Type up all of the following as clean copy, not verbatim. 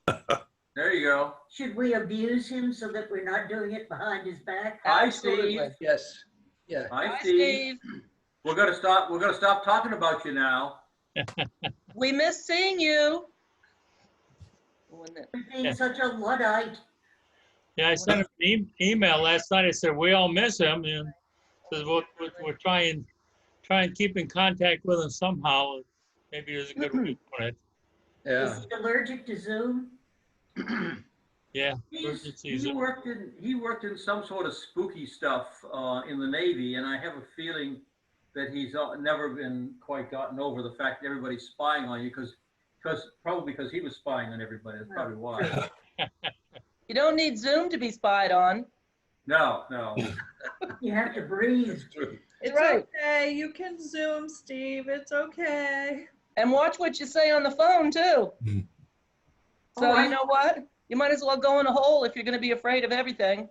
There you go. Should we abuse him so that we're not doing it behind his back? Hi, Absolutely. Steve. Yes. Yeah. Hi, Hi, Steve. Steve. We're gonna stop talking about you now. We miss seeing you. Wouldn't it? Being such a Luddite. Yeah, I sent him an email last night. I said, we all miss him, and says we're trying and keep in contact with him somehow. Maybe there's a good way for it. Yeah. Is he allergic to Zoom? Yeah. He emergencies. worked in some sort of spooky stuff in the Navy, and I have a feeling that he's never been quite gotten over the fact that everybody's spying on you probably because he was spying on everybody. That's probably why. You don't need Zoom to be spied on. No. You have to breathe. It's Right. okay. You can Zoom, Steve. It's okay. And watch what you say on the phone too. So Oh, you know what? You might as well go in a hole if you're going to be afraid of everything.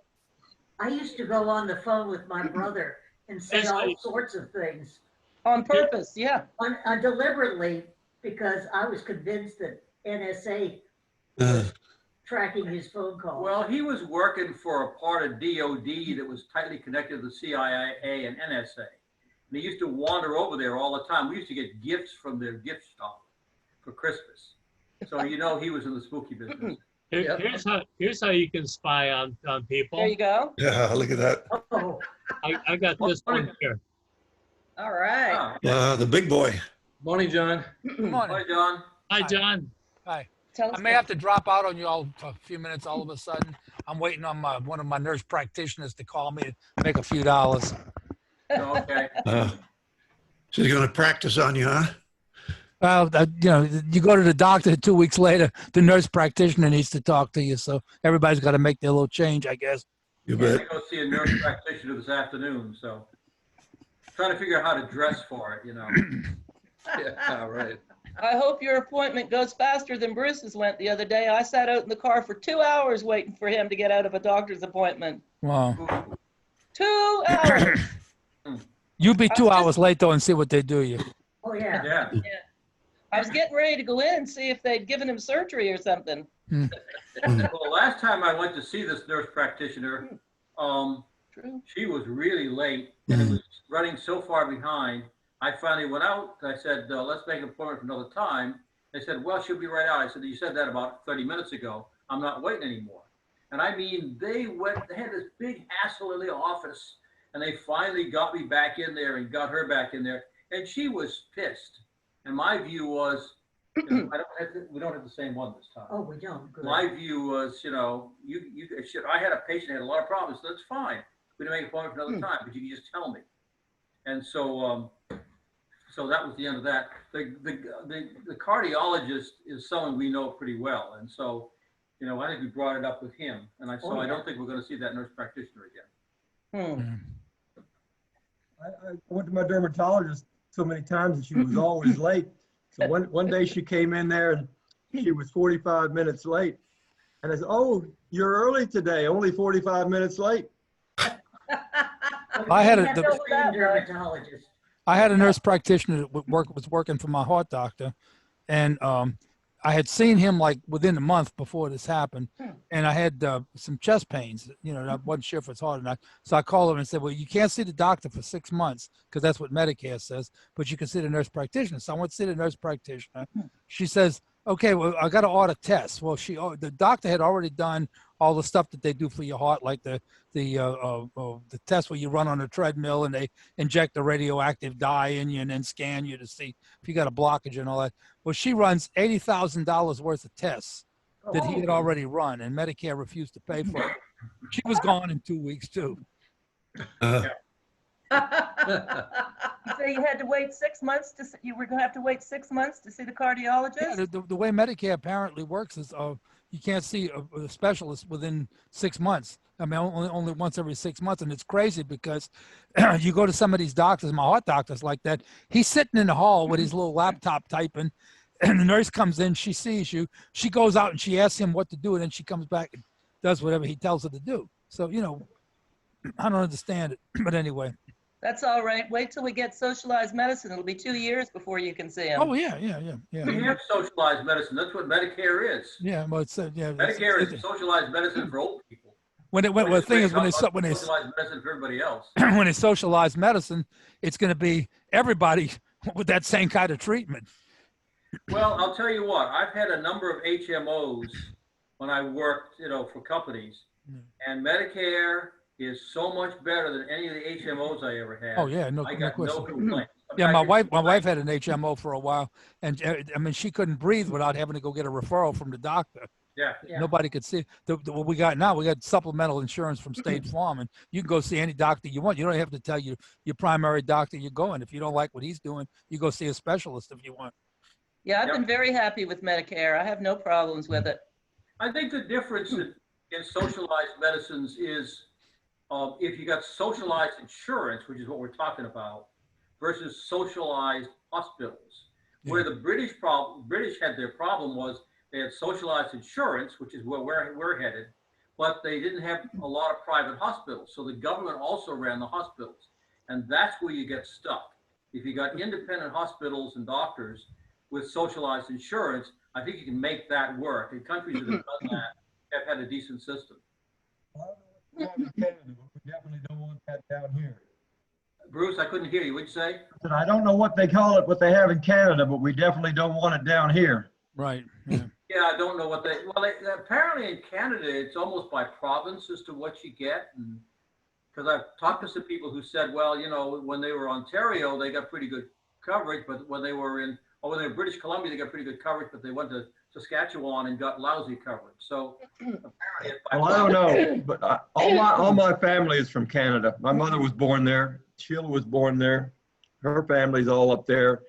I used to go on the phone with my brother and say Yes, all I- sorts of things On purpose, yeah. deliberately because I was convinced that NSA was tracking his phone calls. Well, he was working for a part of DOD that was tightly connected to the CIA and NSA. And he used to wander over there all the time. We used to get gifts from their gift shop for Christmas. So he was in the spooky business. Yep. Here's how you can spy on people. There you go. Yeah, look at that. Oh, I got this one here. All right. Oh, The big boy. Morning, John. Good hi, morning. John. Hi, John. Hi. Tell I us may have to drop out on you all for a few minutes all of a sudden. I'm waiting on one of my nurse practitioners to call me to make a few dollars. Okay. She's going to practice on you, huh? Well, you go to the doctor 2 weeks later, the nurse practitioner needs to talk to you. So everybody's got to make their little change, I guess. You I'm bet. gonna go see a nurse practitioner this afternoon, so trying to figure out how to dress for it, Yeah. All right. I hope your appointment goes faster than Bruce's went the other day. I sat out in the car for 2 hours waiting for him to get out of a doctor's appointment. Wow. 2 hours. You be 2 hours late though and see what they do you. oh yeah. Yeah. I was getting ready to go in and see if they'd given him surgery or something. Well, the last time I went to see this nurse practitioner, True. she was really late and it was running so far behind. I finally went out. I said, let's make an appointment for another time. They said, well, she'll be right out. I said, you said that about 30 minutes ago. I'm not waiting anymore. And I mean, they had this big hassle in the office and they finally got me back in there and got her back in there. And she was pissed. And my view was, we don't have the same one this time. Oh, we don't. Good. My view was, I had a patient that had a lot of problems. So that's fine. We didn't make an appointment for another time, but you can just tell me. And so, so that was the end of that. The cardiologist is someone we know pretty well, and so, I think we brought it up with him, and I don't think we're going to see that nurse practitioner again. I went to my dermatologist so many times and she was always late. So one day she came in there and she was 45 minutes late. And I said, oh, you're early today, only 45 minutes late. I had You a- have the- to see a dermatologist. I had a nurse practitioner that was working for my heart doctor, and I had seen him like within a month before this happened, and I had some chest pains. I wasn't sure if it's hard or not. So I called him and said, "Well, you can't see the doctor for 6 months because that's what Medicare says, but you can see the nurse practitioner." So I went to see the nurse practitioner. She says, "Okay, well, I got to order tests." Well, the doctor had already done all the stuff that they do for your heart, like the test where you run on a treadmill and they inject the radioactive dye in you and then scan you to see if you got a blockage and all that. Well, she runs $80,000 worth of tests that he had already run, and Medicare refused to pay for it. She was gone in 2 weeks too. So you had to wait 6 months you were going to have to wait 6 months to see the cardiologist? Yeah, the way Medicare apparently works is you can't see a specialist within 6 months. I mean, only once every 6 months. And it's crazy because you go to some of these doctors, my heart doctors like that, he's sitting in the hall with his little laptop typing, and the nurse comes in, she sees you, she goes out and she asks him what to do, and then she comes back and does whatever he tells her to do. So, I don't understand it. But anyway. That's all right. Wait till we get socialized medicine. It'll be 2 years before you can see him. Oh, yeah, We have socialized medicine. That's what Medicare is. Yeah, well, it's, yeah. Medicare is socialized medicine for old people. Well, the thing is, when they Socialized medicine for everybody else. when they socialize medicine, it's going to be everybody with that same kind of treatment. Well, I'll tell you what, I've had a number of HMOs when I worked, for companies, and Medicare is so much better than any of the HMOs I ever had. Oh yeah, I got no question. complaints. Yeah, my wife had an HMO for a while, and I mean, she couldn't breathe without having to go get a referral from the doctor. Yeah. Yeah. Nobody could see. What we got now, we got supplemental insurance from State Farm, and you can go see any doctor you want. You don't have to tell your primary doctor you're going. If you don't like what he's doing, you go see a specialist if you want. Yeah, I've been very happy with Medicare. I have no problems with it. I think the difference in socialized medicines is if you got socialized insurance, which is what we're talking about, versus socialized hospitals. Where the British had their problem was they had socialized insurance, which is where we're headed, but they didn't have a lot of private hospitals. So the government also ran the hospitals. And that's where you get stuck. If you got independent hospitals and doctors with socialized insurance, I think you can make that work. And countries that have done that have had a decent system. I don't know what they have in Canada, but we definitely don't want that down here. Bruce, I couldn't hear you. What'd you say? I said, I don't know what they call it, what they have in Canada, but we definitely don't want it down here. Right. Yeah. Yeah, I don't know what apparently in Canada, it's almost by province as to what you get. Because I've talked to some people who said, well, when they were Ontario, they got pretty good coverage, but when they were in British Columbia, they got pretty good coverage, but they went to Saskatchewan and got lousy coverage. So apparently it's by Well, I don't know, but all my family is from Canada. My mother was born there. Sheila was born there. Her family's all up there.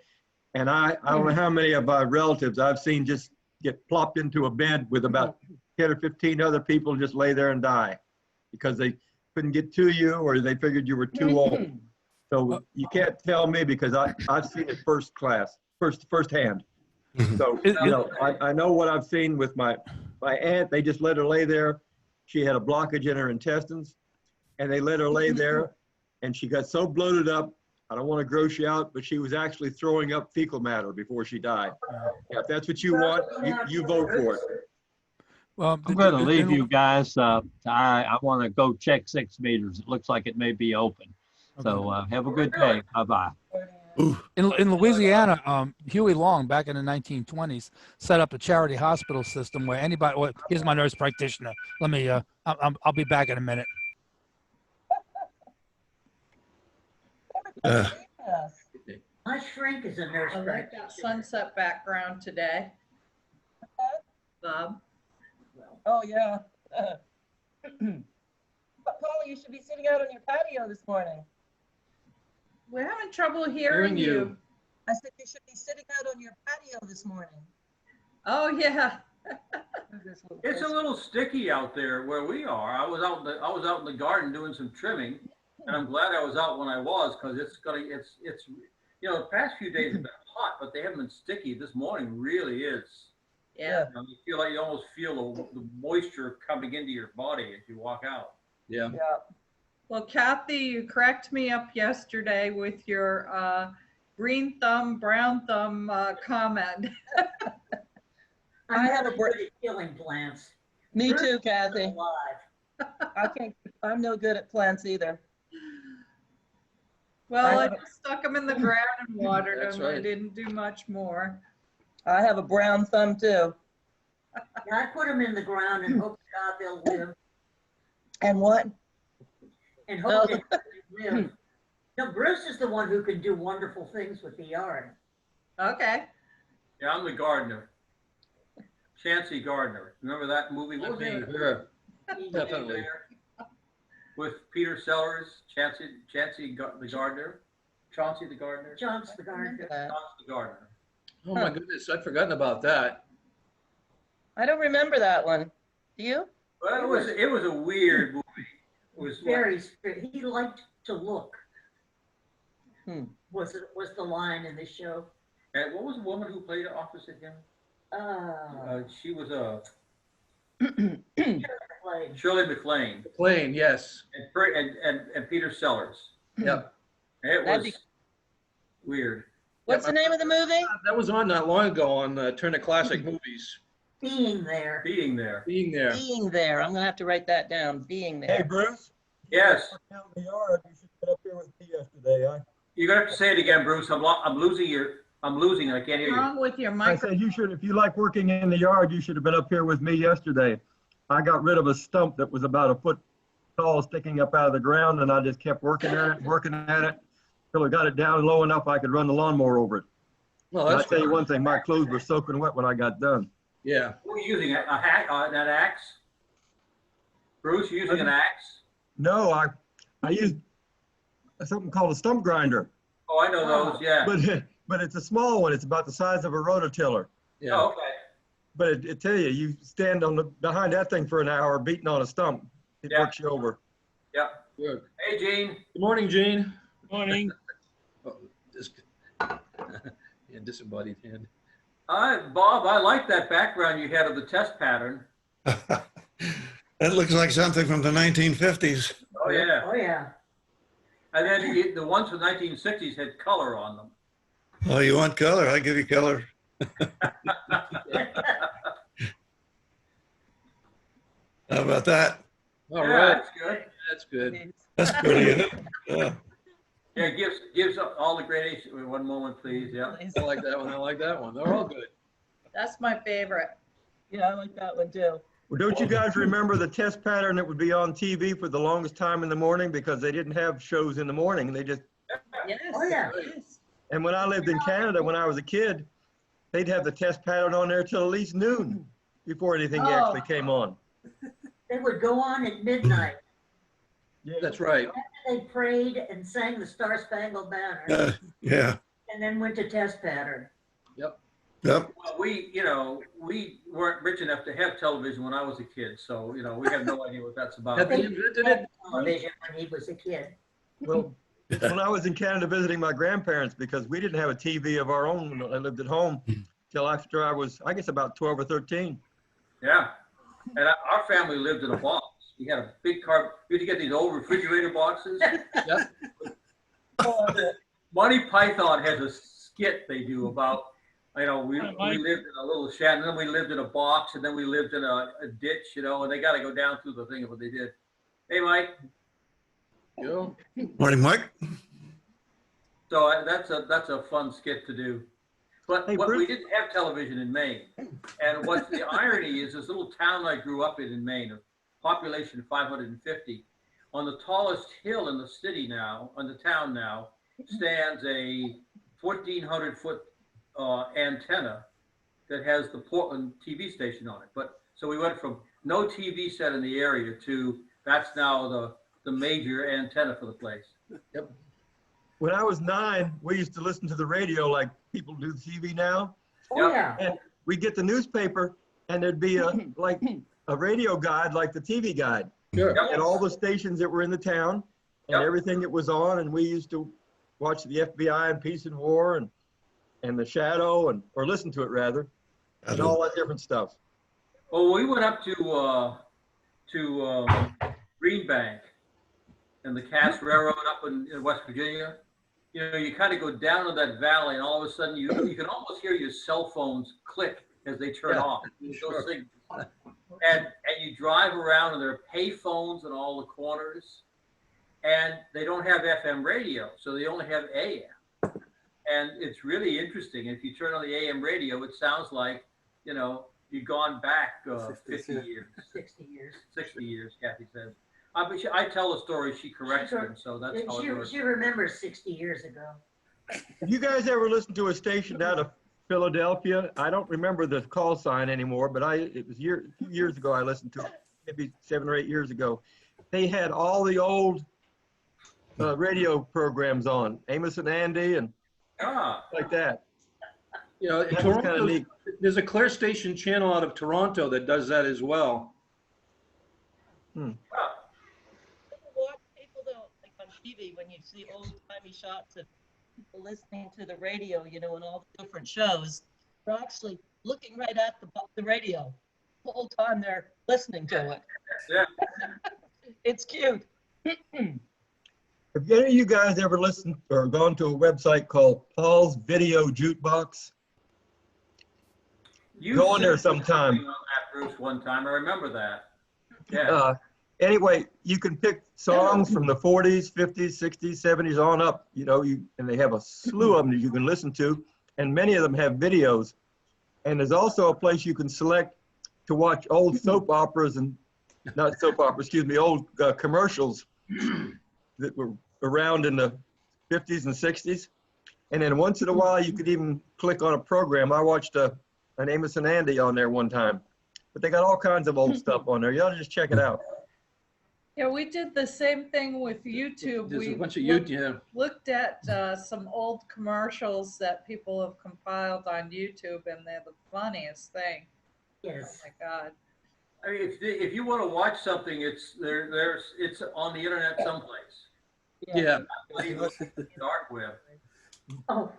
And I don't know how many of my relatives I've seen just get plopped into a bed with about 10 or 15 other people and just lay there and die because they couldn't get to you or they figured you were too old. So you can't tell me because I've seen it firsthand. So, I know what I've seen with my aunt. They just let her lay there. She had a blockage in her intestines and they let her lay there and she got so bloated up. I don't want to gross you out, but she was actually throwing up fecal matter before she died. Yeah, if that's what you want, you vote for it. Well, I'm going to leave you guys. I want to go check 6 meters. It looks like it may be open. So have a good day. Bye-bye. In Louisiana, Huey Long, back in the 1920s, set up a charity hospital system where anybody. Well, here's my nurse practitioner. Let me. I'll be back in a minute. My shrink is a nurse I like that practitioner. sunset background today. Bob. Oh, yeah. Paula, you should be sitting out on your patio this morning. We're having trouble hearing you. I said you should be sitting out on your patio this morning. Oh, yeah. It's a little sticky out there where we are. I was out in the garden doing some trimming, and I'm glad I was out when I was because it's the past few days have been hot, but they haven't been sticky. This morning really is. Yeah. You almost feel the moisture coming into your body as you walk out. Yeah. Well, Kathy, you cracked me up yesterday with your green thumb, brown thumb comment. I'm I have a really good at killing plants. Me Bruce too, is Kathy. alive. I'm no good at plants either. Well, I just stuck them in the ground and watered That's them. I right. didn't do much more. I have a brown thumb too. Yeah, I put them in the ground and hope to God they'll live. And what? And hope that they'll live. No, Bruce is the one who can do wonderful things with the yard. Okay. Yeah, I'm the gardener. Chancy Gardner. Remember that movie? What was it? Sure. He- Definitely. With Peter Sellers, Chancy the gardener, Chauncey the gardener, John's the gardener. Chauncey the gardener. Oh my goodness, I'd forgotten about that. I don't remember that one. Do you? Well, it was a weird movie. It was Very, he liked to look. Hmm. Was the line in the show? And what was the woman who played opposite him? She was Like, Shirley MacLaine Plane, yes. and Peter Sellers. Yep. It That'd was be- weird. What's the name of the movie? That was on not long ago on Turner Classic Movies. Being there. Being there. Being there. Being There. I'm gonna have to write that down. Being Hey, There. Bruce? Yes. Out in the yard, you should get up here with me yesterday. You're gonna have to say it again, Bruce. I'm losing. I can't hear What's you. wrong with your I microphone? said you should, if you like working in the yard, you should have been up here with me yesterday. I got rid of a stump that was about a foot tall sticking up out of the ground, and I just kept working at it till I got it down low enough I could run the lawnmower over it. Well, And I that's tell you good. one thing, my clothes were soaking wet when I got done. Yeah. Who are you using? An axe? Bruce, you using an axe? No, I used something called a stump grinder, Oh, I know those, yeah. but it's a small one. It's about the size of a rototiller. Yeah. Oh, okay. But it tell you, you stand behind that thing for an hour beating on a stump, it Yeah. works you over. Good. Hey, Gene. Good morning, Gene. Morning. Oh, yeah, disembodied hand. Bob, I like that background you had of the test pattern. That looks like something from the 1950s. Oh, yeah. Oh, yeah. And then the ones from the 1960s had color on them. Oh, you want color? I give you color. How about that? All Yeah, right. that's good. That's good. That's pretty, isn't it? Yeah. Yeah, gives up all the gradations. One moment, please. Yeah. I like that one. I like that one. They're all good. That's my favorite. Yeah, I like that one too. Well, don't you guys remember the test pattern that would be on TV for the longest time in the morning because they didn't have shows in the morning? They just, Yes. Oh, yeah. Yes. and when I lived in Canada, when I was a kid, they'd have the test pattern on there till at least noon before anything actually came on. They would go on at midnight. That's right. They prayed and sang the Star Spangled Banner Yeah. and then went to test pattern. Yep. Well, we weren't rich enough to have television when I was a kid, so, we have no idea what that's about. Have they invented it? Television when he was a kid. Well, when I was in Canada visiting my grandparents, because we didn't have a TV of our own when I lived at home till after I was, I guess, about 12 or 13. Yeah. And our family lived in a box. We had a big car. We had to get these old refrigerator boxes. Yep. Monty Python has a skit they do about, we lived in a little shed, and then we lived in a box, and then we lived in a ditch, and they got to go down through the thing of what they did. Hey, Mike. Yo. Morning, Mike. So that's a fun skit to do. But Hey, we Bruce. didn't have television in Maine. And what's the irony is this little town I grew up in Maine, a population of 550, on the tallest hill in the city now, on the town now, stands a 1,400-foot antenna that has the Portland TV station on it. So we went from no TV set in the area to that's now the major antenna for the place. Yep. When I was 9, we used to listen to the radio like people do TV now. Oh, Yeah. yeah. We'd get the newspaper and there'd be a radio guide like the TV guide. Sure. Yep. And all the stations that were in the town and Yep. everything that was on. And we used to watch the FBI and Peace and War and The Shadow or listen to it rather, and all that different stuff. Well, we went up to Green Bank and the Cass Railroad up in West Virginia. You kind of go down to that valley, and all of a sudden you can almost hear your cell phones click as they turn Yeah, off. sure. Those things. And you drive around, and there are pay phones in all the corners, and they don't have FM radio, so they only have AM. And it's really interesting. If you turn on the AM radio, it sounds like you've gone back 50 years, 60 years. 60 years, Kathy says. But I tell the story, she corrects them, so that's how it works. She remembers 60 years ago. Have you guys ever listened to a station out of Philadelphia? I don't remember the call sign anymore, but it was a few years ago I listened to it, maybe 7 or 8 years ago. They had all the old radio programs on, Amos and Andy and like that. In That was kind Toronto, of neat. there's a Claire Station channel out of Toronto that does that as well. Watch people though, like on TV, when you see old-timey shots of people listening to the radio, in all the different shows, they're actually looking right at the radio the whole time they're listening to it. Yeah. It's cute. Have any of you guys ever listened or gone to a website called Paul's Video Jukebox? You Go on there said sometime. something on that, Bruce, one time. I remember that. Yeah. Anyway, you can pick songs from the 40s, 50s, 60s, 70s on up, and they have a slew of them that you can listen to, and many of them have videos. And there's also a place you can select to watch old soap operas and, not soap operas, excuse me, old commercials that were around in the 50s and 60s. And then once in a while, you could even click on a program. I watched an Amos and Andy on there one time, but they got all kinds of old stuff on there. You ought to just check it out. Yeah, we did the same thing with YouTube. There's a We bunch of looked- YouTube. Looked at some old commercials that people have compiled on YouTube, and they're the funniest thing. Oh Yes. my God. I mean, if you want to watch something, it's on the internet someplace. Yeah. Dark web. Oh,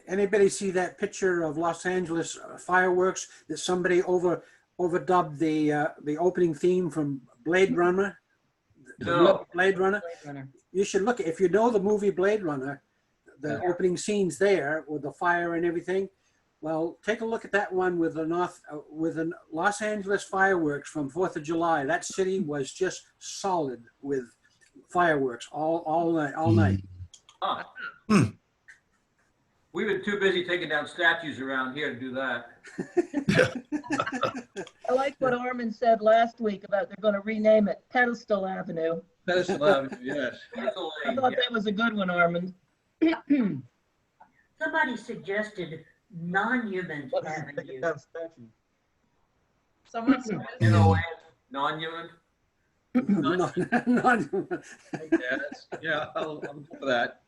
Anybody see that picture of Los Angeles fireworks that somebody overdubbed the opening theme from Blade Runner? No. Blade Runner. Blade Runner. You should look, if you know the movie Blade Runner, the Yeah. opening scenes there with the fire and everything. Well, take a look at that one with the Los Angeles fireworks from 4th of July. That city was just solid with fireworks all night. Huh. Hmm. We've been too busy taking down statues around here to do that. I like what Armin said last week about they're going to rename it Pedestal Avenue. Pedestal Avenue, yes. I thought that was a good one, Armin. somebody suggested Monument Take it Avenue. down statue. Someone Non-human? Yeah, I'll go for that.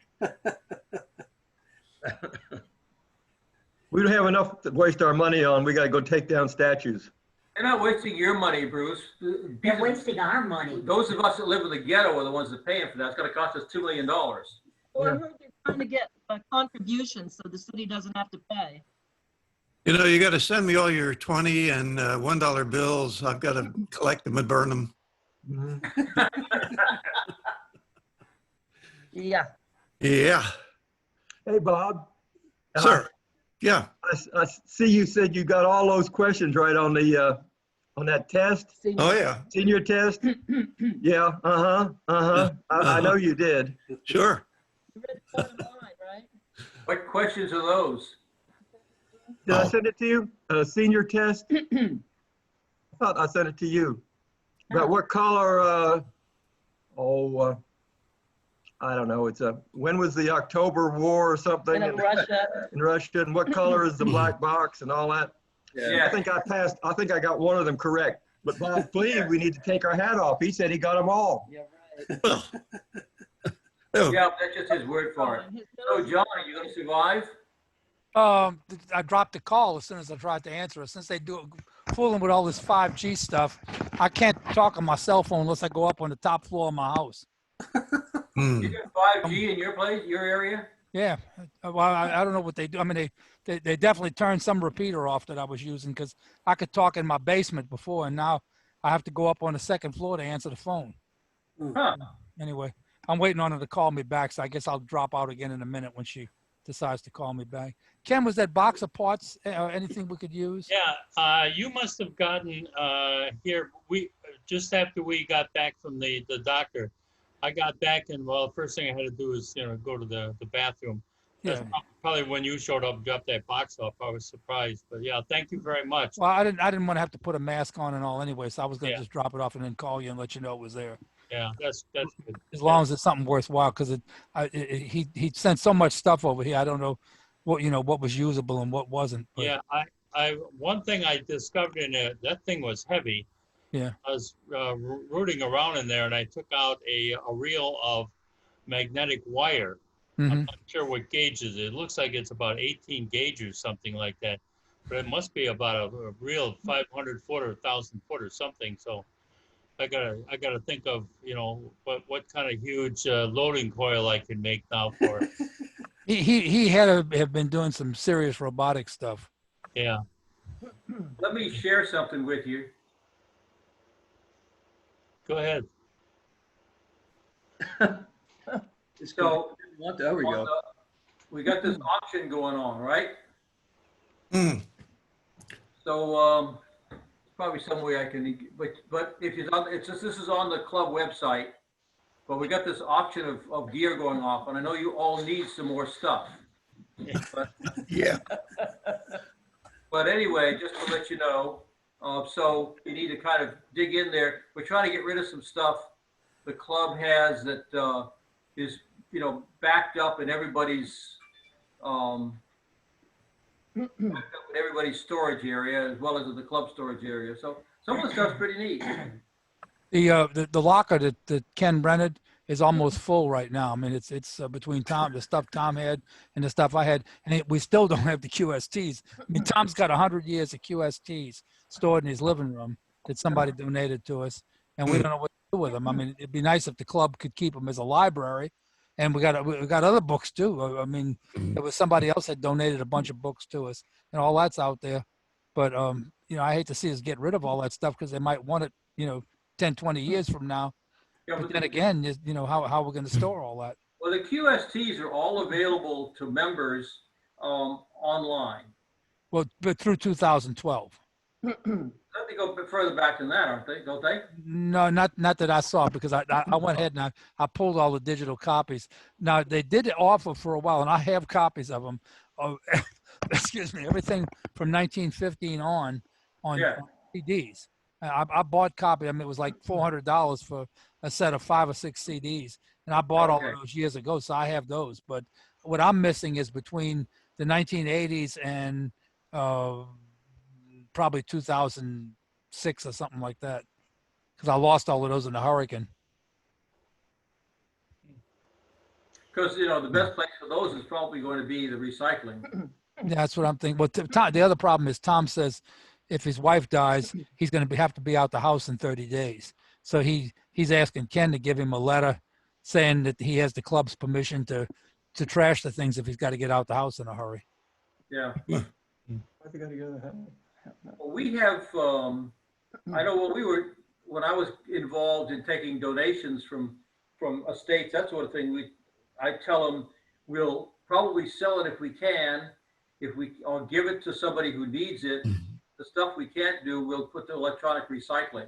We don't have enough to waste our money on. We gotta go take down statues. They're not wasting your money, Bruce. They're wasting our money. Those of us that live in the ghetto are the ones that are paying for that. It's gonna cost us $2 million. Well, I heard they're trying to get a contribution so the city doesn't have to pay. You know, you got to send me all your 20 and $1 bills. I've got to collect them and burn them. Yeah. Yeah, Hey, Bob. sir. Yeah. I see you said you got all those questions right on the on that test, Oh, yeah. senior test. Yeah. I know you did. Sure. You read the bottom line, right? What questions are those? Did I send it to you? Senior test? I thought I sent it to you. About what color, I don't know. When was the October War or something And in Russia, in Russia? And what color is the black box and all that? Yeah. I think I passed. I think I got one of them correct. But Bob Cleve, we need to take our hat off. He said he got them all. yeah, right. Well, oh, Yeah, that's just his word for it. And his So, nose- John, are you gonna survive? I dropped the call as soon as I tried to answer it. Since they do fooling with all this 5G stuff, I can't talk on my cell phone unless I go up on the top floor of my house. hmm. You got 5G in your place, your area? Yeah, well, I don't know what they do. I mean, they definitely turned some repeater off that I was using because I could talk in my basement before, and now I have to go up on the second floor to answer the phone. Huh. Anyway, I'm waiting on her to call me back, so I guess I'll drop out again in a minute when she decides to call me back. Ken, was that box of parts anything we could use? Yeah, you must have gotten here. We just after we got back from the doctor, I got back and well, first thing I had to do is go to the bathroom. That's Yeah. probably when you showed up, dropped that box off. I was surprised, but yeah, thank you very much. Well, I didn't want to have to put a mask on and all anyway, so I was gonna Yeah. just drop it off and then call you and let you know it was there. Yeah, that's good. As long as it's something worthwhile, because he sent so much stuff over here. I don't know what was usable and what wasn't. But, Yeah, I one thing I discovered in it, that thing was heavy. Yeah. I was rooting around in there and I took out a reel of magnetic wire. Mhm. I'm not sure what gauge it is. It looks like it's about 18 gauge or something like that, but it must be about a real 500 foot or 1,000 foot or something. So I gotta think of what kind of huge loading coil I can make now for it. He had to have been doing some serious robotic stuff. Yeah. Let me share something with you. Go ahead. So There we go. we got this auction going on, right? Hmm. So, probably some way I can, but if it's on, this is on the club website, but we got this auction of gear going off, and I know you all need some more stuff. Yeah. But anyway, just to let you know, so you need to kind of dig in there. We're trying to get rid of some stuff the club has that is, backed up in everybody's storage area as well as in the club storage area. So some of the stuff's pretty neat. The locker that Ken rented is almost full right now. I mean, it's between the stuff Tom had and the stuff I had, and we still don't have the QSTs. I mean, Tom's got 100 years of QSTs stored in his living room that somebody donated to us, and we don't know what to do with them. I mean, it'd be nice if the club could keep them as a library, and we got other books too. I mean, there was somebody else that donated a bunch of books to us, and all that's out there. But I hate to see us get rid of all that stuff because they might want it, 10, 20 years from now. Yeah, But then again, how we're going to store all that? Well, the QSTs are all available to members online. Well, but through 2012. I think they go a bit further back than that, aren't they? Don't they? No, not that I saw, because I went ahead and I pulled all the digital copies. Now, they did offer for a while, and I have copies of them. Excuse me, everything from 1915 on CDs. I bought copies. I mean, it was like $400 for a set of 5 or 6 CDs, and I bought all of those years ago, so I have those. But what I'm missing is between the 1980s and probably 2006 or something like that, because I lost all of those in the hurricane. Because the best place for those is probably going to be the recycling. Yeah, that's what I'm thinking. But the other problem is Tom says if his wife dies, he's going to have to be out the house in 30 days. So he's asking Ken to give him a letter saying that he has the club's permission to trash the things if he's got to get out the house in a hurry. Yeah. I think I gotta go. Well, we have, I know when I was involved in taking donations from estates, that sort of thing, I tell them we'll probably sell it if we can, or give it to somebody who needs it. The stuff we can't do, we'll put to electronic recycling.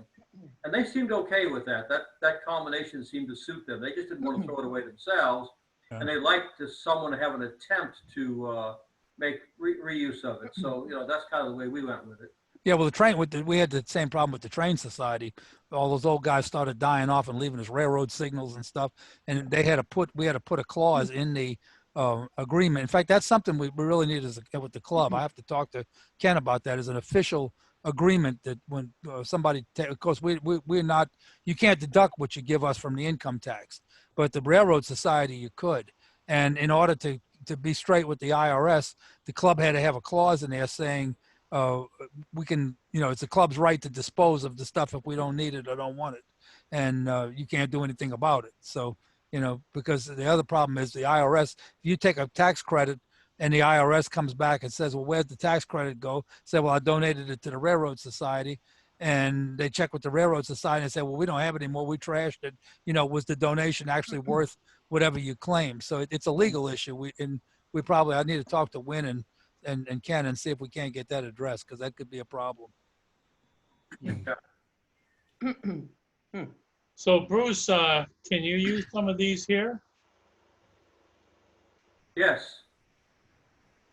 And they seemed okay with that. That combination seemed to suit them. They just didn't want to throw it away themselves. Yeah. And they liked someone to have an attempt to make reuse of it. So, that's kind of the way we went with it. Yeah, well, we had the same problem with the train society. All those old guys started dying off and leaving us railroad signals and stuff. And we had to put a clause in the agreement. In fact, that's something we really need with the club. I have to talk to Ken about that as an official agreement that when somebody, of course, we're not, you can't deduct what you give us from the income tax, but the railroad society you could. And in order to be straight with the IRS, the club had to have a clause in there saying we can, it's the club's right to dispose of the stuff if we don't need it or don't want it, and you can't do anything about it. So because the other problem is the IRS, if you take a tax credit and the IRS comes back and says, well, where'd the tax credit go? Say, well, I donated it to the Railroad Society. And they check with the Railroad Society and say, well, we don't have it anymore. We trashed it. Was the donation actually worth whatever you claim? So it's a legal issue. I need to talk to Win and Ken and see if we can't get that addressed, because that could be a problem. So Bruce, can you use some of these here? Yes.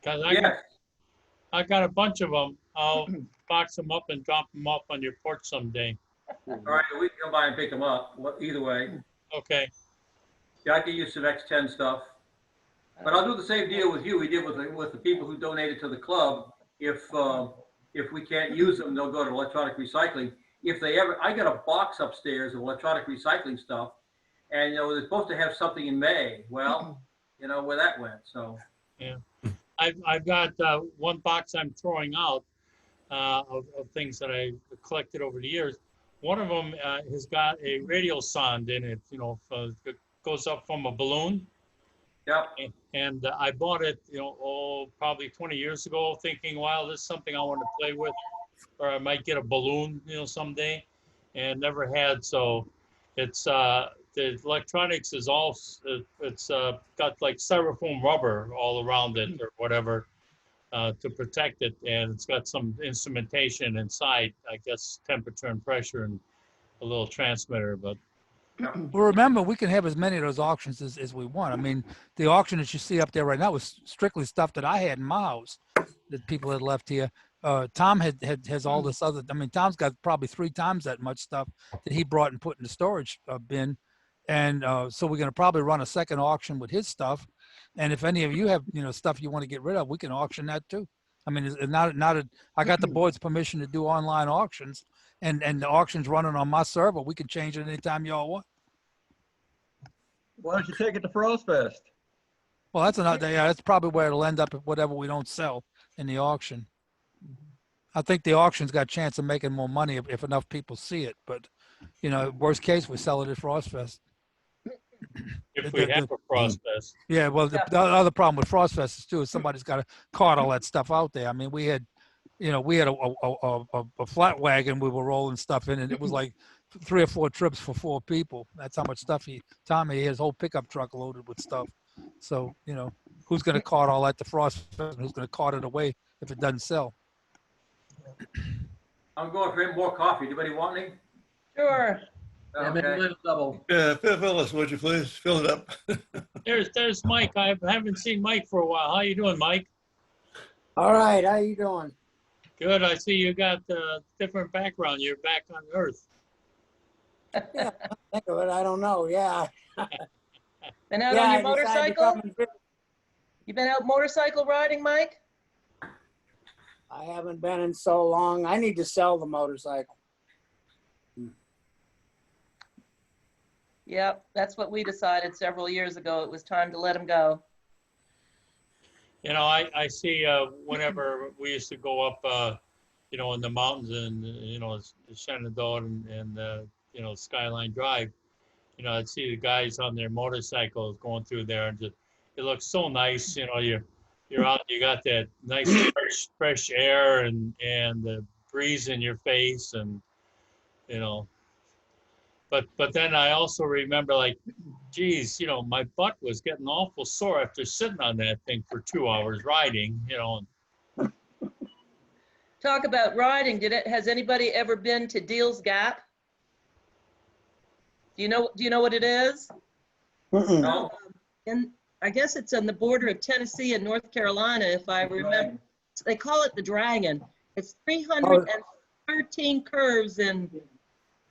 Because Yes. I got a bunch of them. I'll box them up and drop them off on your porch someday. All right, we can come by and pick them up. Either way. Okay. Yeah, I can use some X10 stuff. But I'll do the same deal with you we did with the people who donated to the club. If we can't use them, they'll go to electronic recycling. I got a box upstairs of electronic recycling stuff, and they're supposed to have something in May. Well, where that went. So yeah, I've got one box I'm throwing out of things that I collected over the years. One of them has got a radial sonde in it. It goes up from a balloon. Yeah. And I bought it, probably 20 years ago, thinking, wow, this is something I want to play with, or I might get a balloon, someday, and never had. So it's the electronics is all, it's got like styrofoam rubber all around it or whatever to protect it. And it's got some instrumentation inside, I guess, temperature and pressure and a little transmitter, but Well, remember, we can have as many of those auctions as we want. I mean, the auction that you see up there right now was strictly stuff that I had in my house that people had left here. Tom has all this other, I mean, Tom's got probably 3 times that much stuff that he brought and put in the storage bin. And so we're going to probably run a second auction with his stuff. And if any of you have, stuff you want to get rid of, we can auction that too. I mean, it's I got the board's permission to do online auctions, and the auction's running on my server. We can change it anytime y'all want. Why don't you take it to Frost Fest? Well, that's another, yeah, that's probably where it'll end up if whatever we don't sell in the auction. I think the auction's got a chance of making more money if enough people see it. But, worst case, we sell it at Frost Fest. if we have a Frostfest. Yeah, well, the other problem with Frost Fest is too is somebody's got to cart all that stuff out there. I mean, we had a flat wagon we were rolling stuff in, and it was like 3 or 4 trips for 4 people. That's how much stuff Tommy had his whole pickup truck loaded with stuff. So, who's going to cart all that to Frost Fest, and who's going to cart it away if it doesn't sell? I'm going for more coffee. Anybody want any? Sure. Yeah, make a Okay. little double. Yeah, fill us, would you please? Fill it up. There's Mike. I haven't seen Mike for a while. How you doing, Mike? All right, how you doing? Good. I see you got a different background. You're back on Earth. Yeah, think of it, I don't know, yeah. Been out Yeah, on I your decided to motorcycle? come and visit. You been out motorcycle riding, Mike? I haven't been in so long. I need to sell the motorcycle. Yep, that's what we decided several years ago. It was time to let him go. I see whenever we used to go up, in the mountains and, Shenandoah and Skyline Drive, I'd see the guys on their motorcycles going through there and just, it looks so nice. You're out, you got that nice fresh air and the breeze in your face and, But then I also remember geez, my butt was getting awful sore after sitting on that thing for 2 hours riding, Talk about riding. Has anybody ever been to Deals Gap? Do you know what it is? No. And I guess it's on the border of Tennessee and North Carolina, if I remember. They call it the Dragon. It's 313 curves and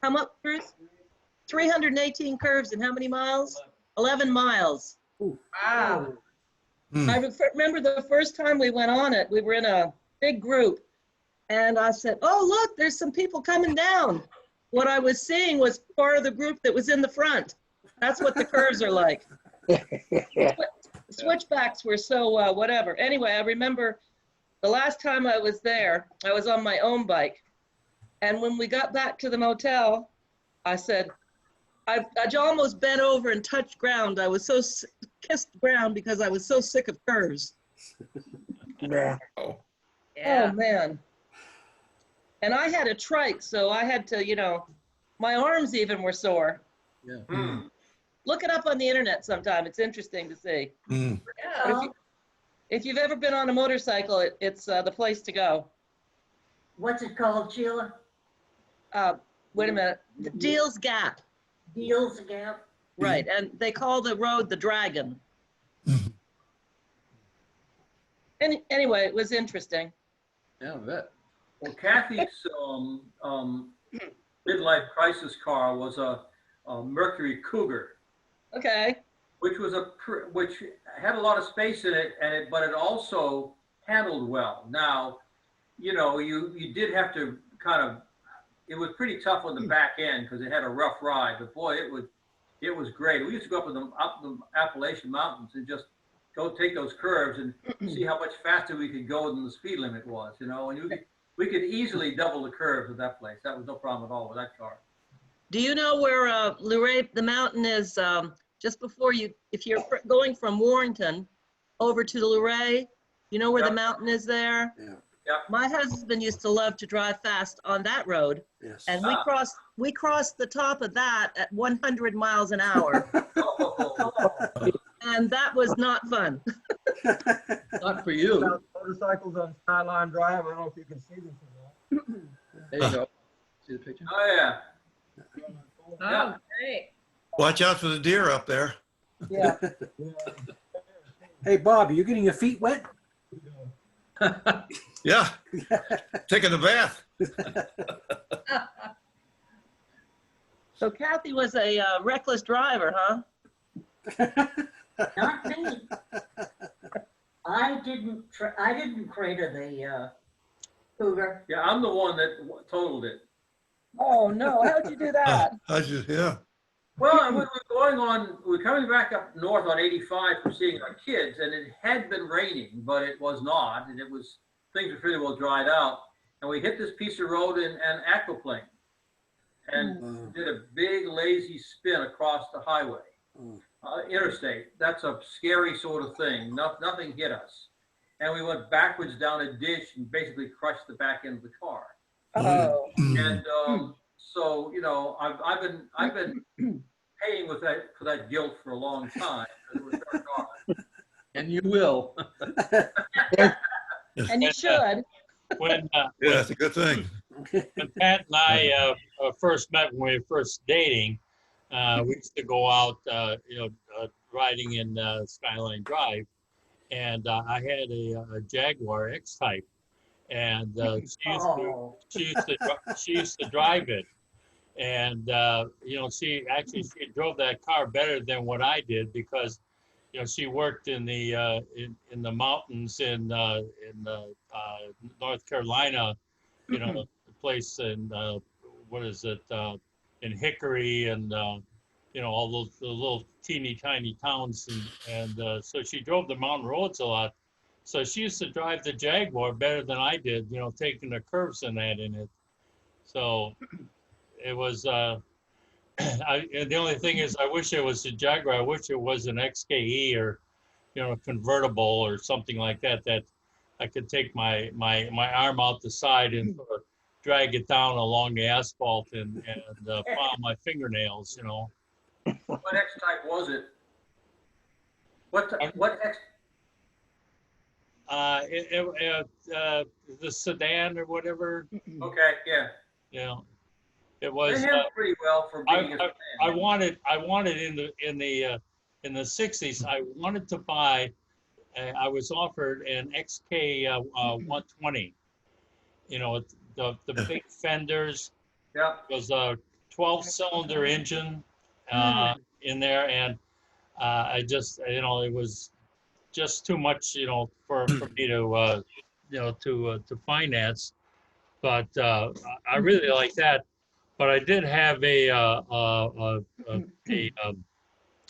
how much, Bruce? 318 curves and how many miles? 11 miles. Wow. I remember the first time we went on it, we were in a big group and I said, oh, look, there's some people coming down. What I was seeing was part of the group that was in the front. That's what the curves are like. Switchbacks were so whatever. Anyway, I remember the last time I was there, I was on my own bike. And when we got back to the motel, I said, I almost bent over and touched ground. I was so kissed ground because I was so sick of curves. Yeah. Oh man. And I had a trike, so I had to, my arms even were sore. Yeah. Look it up on the internet sometime. It's interesting to see. Yeah. If you've ever been on a motorcycle, it's the place to go. What's it called, Sheila? Wait a minute. Deals Gap. Deals Gap? Right. And they call the road the Dragon. Anyway, it was interesting. Yeah, I bet. Well, Kathy's midlife crisis car was a Mercury Cougar, Okay. which was which had a lot of space in it, but it also handled well. Now, you did have to it was pretty tough on the back end because it had a rough ride, but boy, it was great. We used to go up the Appalachian Mountains and just go take those curves and see how much faster we could go than the speed limit was, and we could easily double the curves at that place. That was no problem at all with that car. Do you know where Luray, the mountain is just before if you're going from Warrenton over to Luray, you know where the mountain is there? Yeah. Yeah. My husband used to love to drive fast on that road, Yes. and we crossed the top of that at 100 miles an hour, and that was not fun. Not for you. Motorcycles on Skyline Drive. I don't know if you can see this or not. There you go. See the picture? Oh, yeah. Oh, great. Watch out for the deer up there. Yeah. Hey, Bob, are you getting your feet wet? Yeah, taking a bath. So Kathy was a reckless driver, huh? Not me. I didn't crater the Cougar. Yeah, I'm the one that totaled it. Oh, no. How'd you do that? Yeah. Well, we were we were coming back up north on 85 for seeing our kids, and it had been raining, but it was not, and things were pretty well dried out. And we hit this piece of road in an aquaplane and did a big lazy spin across the highway, interstate. That's a scary sort of thing. Nothing hit us. And we went backwards down a ditch and basically crushed the back end of the car. Oh. And so, you know, I've been paying for that guilt for a long time. It was our car. And you will. And you should. When Yeah, it's a good thing. when Pat and I first met, when we were first dating, we used to go out, riding in Skyline Drive, and I had a Jaguar X-Type, and she used to drive it, and she drove that car better than what I did because she worked in the mountains in North Carolina, the place in in Hickory and all those the little teeny tiny towns, and so she drove the mountain roads a lot. So she used to drive the Jaguar better than I did, taking the curves and that in it. So it was. The only thing is, I wish it was a Jaguar. I wish it was an XKE or, convertible or something like that. That I could take my arm out the side and sort of drag it down along the asphalt and file my fingernails. What X-Type was it? What X? The sedan or whatever. Okay, yeah. It was. They handled pretty well for being a sedan. I wanted in the 60s. I wanted to buy. I was offered an XK 120. The big fenders. Yeah. It was a 12-cylinder engine in there, and I just it was just too much for me to to finance. But I really like that. But I did have a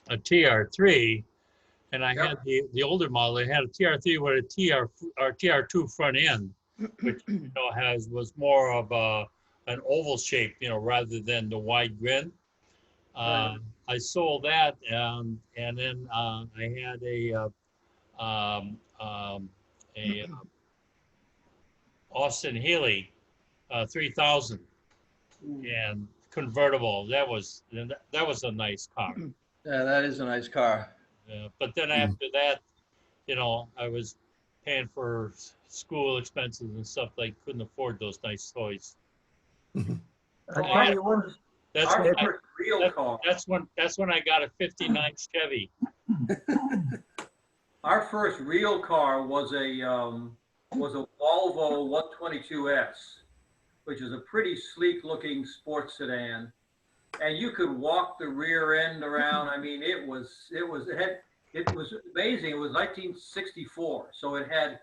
TR3, and I had the older model. I had a TR3 with a TR2 front end, which was more of an oval shape, rather than the wide grin. I sold that, and then I had a Austin Healey 3000. And convertible. That was a nice car. Yeah, that is a nice car. But then after that, I was paying for school expenses and stuff. Like couldn't afford those nice toys. That's when I got a '59 Chevy. Our first real car was a Volvo 122S. Which is a pretty sleek looking sports sedan. And you could walk the rear end around. I mean, it was amazing. It was 1964. So it had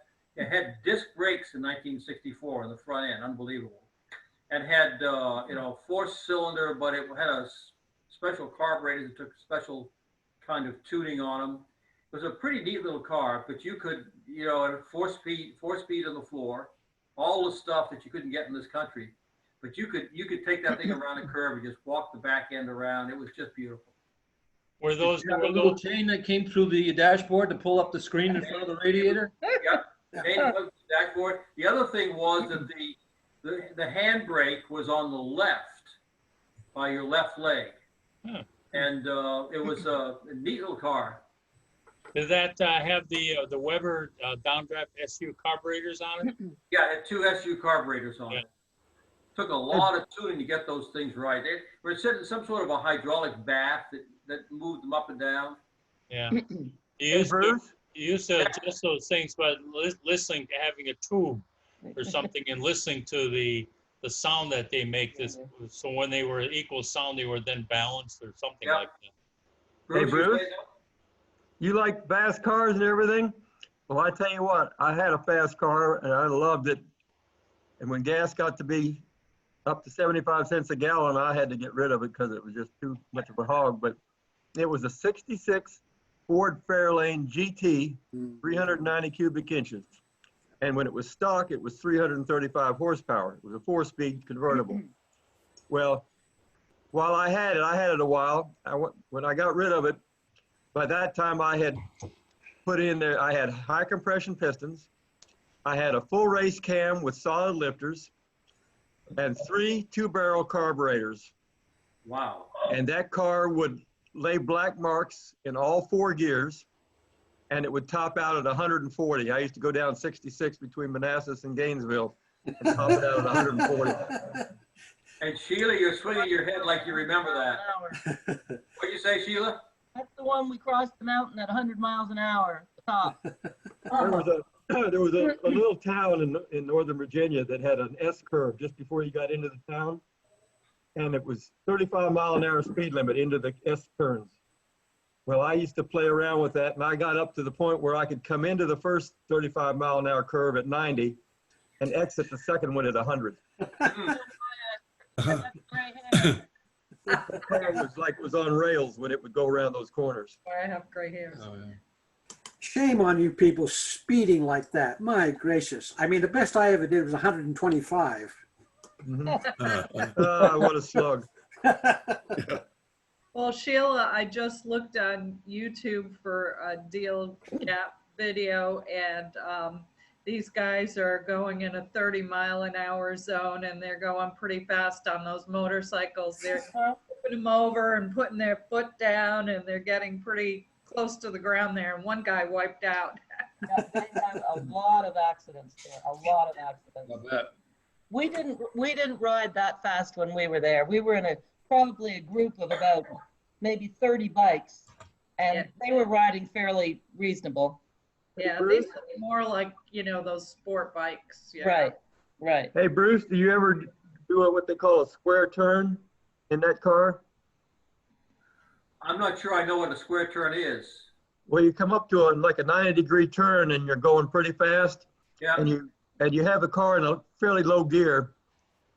disc brakes in 1964 on the front end, unbelievable. And had, 4-cylinder, but it had a special carburetor that took special kind of tuning on them. It was a pretty neat little car, but you could, four speed on the floor. All the stuff that you couldn't get in this country, but you could take that thing around a curve and just walk the back end around. It was just beautiful. Were those a little chain that came through the dashboard to pull up the screen in front of the radiator? Yeah, Dana was the dashboard. The other thing was that the handbrake was on the left, by your left leg. Huh. And it was a neat little car. Does that have the Weber downdraft SU carburetors on it? Yeah, it had 2 SU carburetors on Yeah. it. Took a lot of tuning to get those things right. They were set in some sort of a hydraulic bath that moved them up and down. Yeah. Hey, Bruce? You used to adjust those things by listening to having a tube or something and listening to the sound that they make. So when they were equal sound, they were then balanced or something Yeah. like that. Hey, you Bruce? say so? You like fast cars and everything? Well, I tell you what, I had a fast car and I loved it. And when gas got to be up to 75 cents a gallon, I had to get rid of it because it was just too much of a hog. But it was a 66 Ford Fairlane GT, 390 cubic inches. And when it was stock, it was 335 horsepower. It was a 4-speed convertible. Well, while I had it a while. When I got rid of it, by that time I had put in there, I had high compression pistons. I had a full race cam with solid lifters and 3 2-barrel carburetors. Wow. And that car would lay black marks in all 4 gears, and it would top out at 140. I used to go down 66 between Manassas and Gainesville and top it out at 140. And Sheila, you're swinging your head like you remember that. What'd you say, Sheila? That's the one we crossed the mountain at 100 miles an hour, the top. There was a little town in Northern Virginia that had an S curve just before you got into the town. And it was 35-mile-an-hour speed limit into the S turns. Well, I used to play around with that, and I got up to the point where I could come into the first 35-mile-an-hour curve at 90 and exit the second one at 100. The car was on rails when it would go around those corners. I have gray hairs. Shame on you people speeding like that. My gracious. I mean, the best I ever did was 125. What a slug. Well, Sheila, I just looked on YouTube for a deal gap video, and these guys are going in a 30-mile-an-hour zone, and they're going pretty fast on those motorcycles. They're putting them over and putting their foot down, and they're getting pretty close to the ground there. And one guy wiped out. Yeah, they have a lot of accidents there, a lot of accidents. I bet. We didn't ride that fast when we were there. We were in probably a group of about maybe 30 bikes, and they were riding fairly reasonable. Yeah, these are more like, those sport bikes. Yeah. Right. Hey, Bruce, do you ever do what they call a square turn in that car? I'm not sure I know what a square turn is. Well, you come up to like a 90-degree turn and you're going pretty fast. Yeah. And you have the car in a fairly low gear,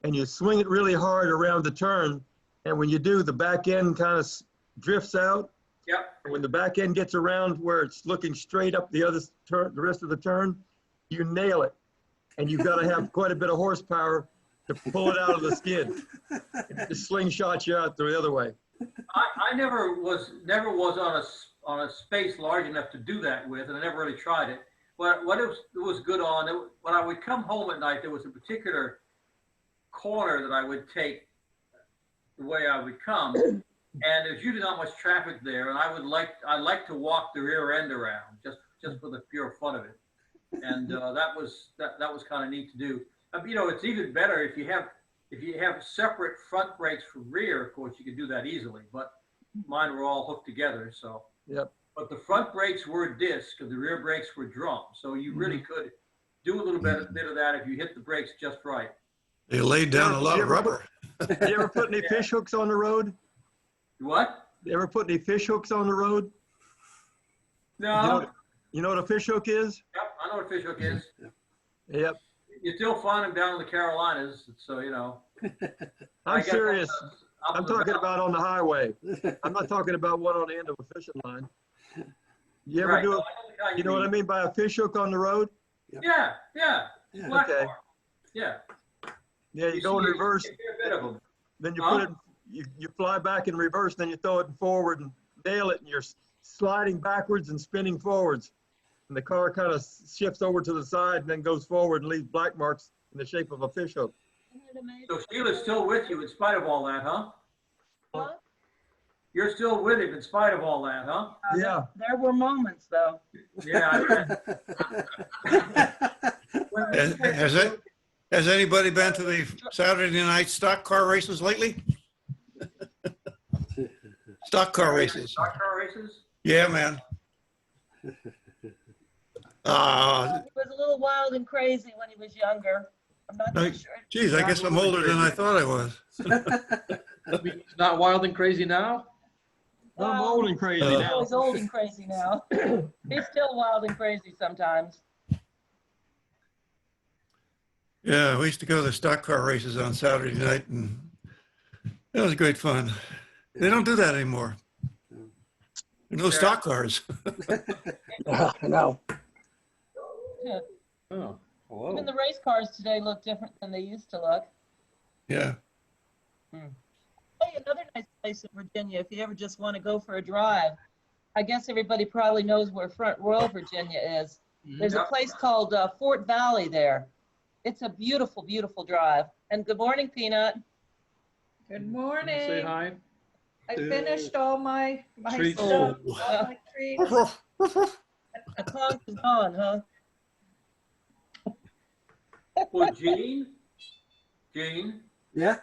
and you swing it really hard around the turn. And when you do, the back end kind of drifts out. Yep. And when the back end gets around where it's looking straight up the rest of the turn, you nail it. And you've got to have quite a bit of horsepower to pull it out of the skid. It slingshot you out the other way. I never was on a space large enough to do that with, and I never really tried it. But what it was good on, when I would come home at night, there was a particular corner that I would take the way I would come, and there's usually not much traffic there, and I like to walk the rear end around just for the pure fun of it, and that was kind of neat to do. It's even better if you have separate front brakes for rear. Of course, you could do that easily, but mine were all hooked together, so. Yep. But the front brakes were disc and the rear brakes were drum. So you really could do a little bit of that if you hit the brakes just right. They laid down a lot of rubber. You ever put any fish hooks on the road? What? You ever put any fish hooks on the road? No. You know what a fish hook is? Yep, I know what a fish hook is. Yep. You still find them down in the Carolinas, so I'm serious. I'm talking about on the highway. I'm not talking about one on the end of a fishing line. You ever do it? You know what I mean by a fish hook on the road? Yeah. Okay. Yeah. Yeah, you go in reverse. Then you put it, you fly back in reverse, then you throw it forward and nail it, and you're sliding backwards and spinning forwards. and the car kind of shifts over to the side and then goes forward and leaves black marks in the shape of a fish hook. Isn't it amazing? So Sheila's still with you in spite of all that, huh? Huh? You're still with him in spite of all that, huh? Yeah. There were moments though. Yeah. Has anybody been to the Saturday night stock car races lately? Stock car races. Stock car races? Yeah, man. He was a little wild and crazy when he was younger. I'm not No, too sure. Geez, I guess I'm older than I thought I was. He's not wild and crazy now? I'm old and crazy Oh, now. he's old and crazy now. He's still wild and crazy sometimes. Yeah, we used to go to the stock car races on Saturday night, and that was great fun. They don't do that anymore. No stock cars. No. Yeah. Oh, Even whoa. the race cars today look different than they used to look. Yeah. Hey, another nice place in Virginia, if you ever just want to go for a drive. I guess everybody probably knows where Front Royal, Virginia is. There's a Yep. place called Fort Valley there. It's a beautiful, beautiful drive. And good morning, Peanut. Good Say morning. hi. I finished all my Treats. stuff, Oh. all my treats. A conch is gone, huh? Well, Gene, Yeah.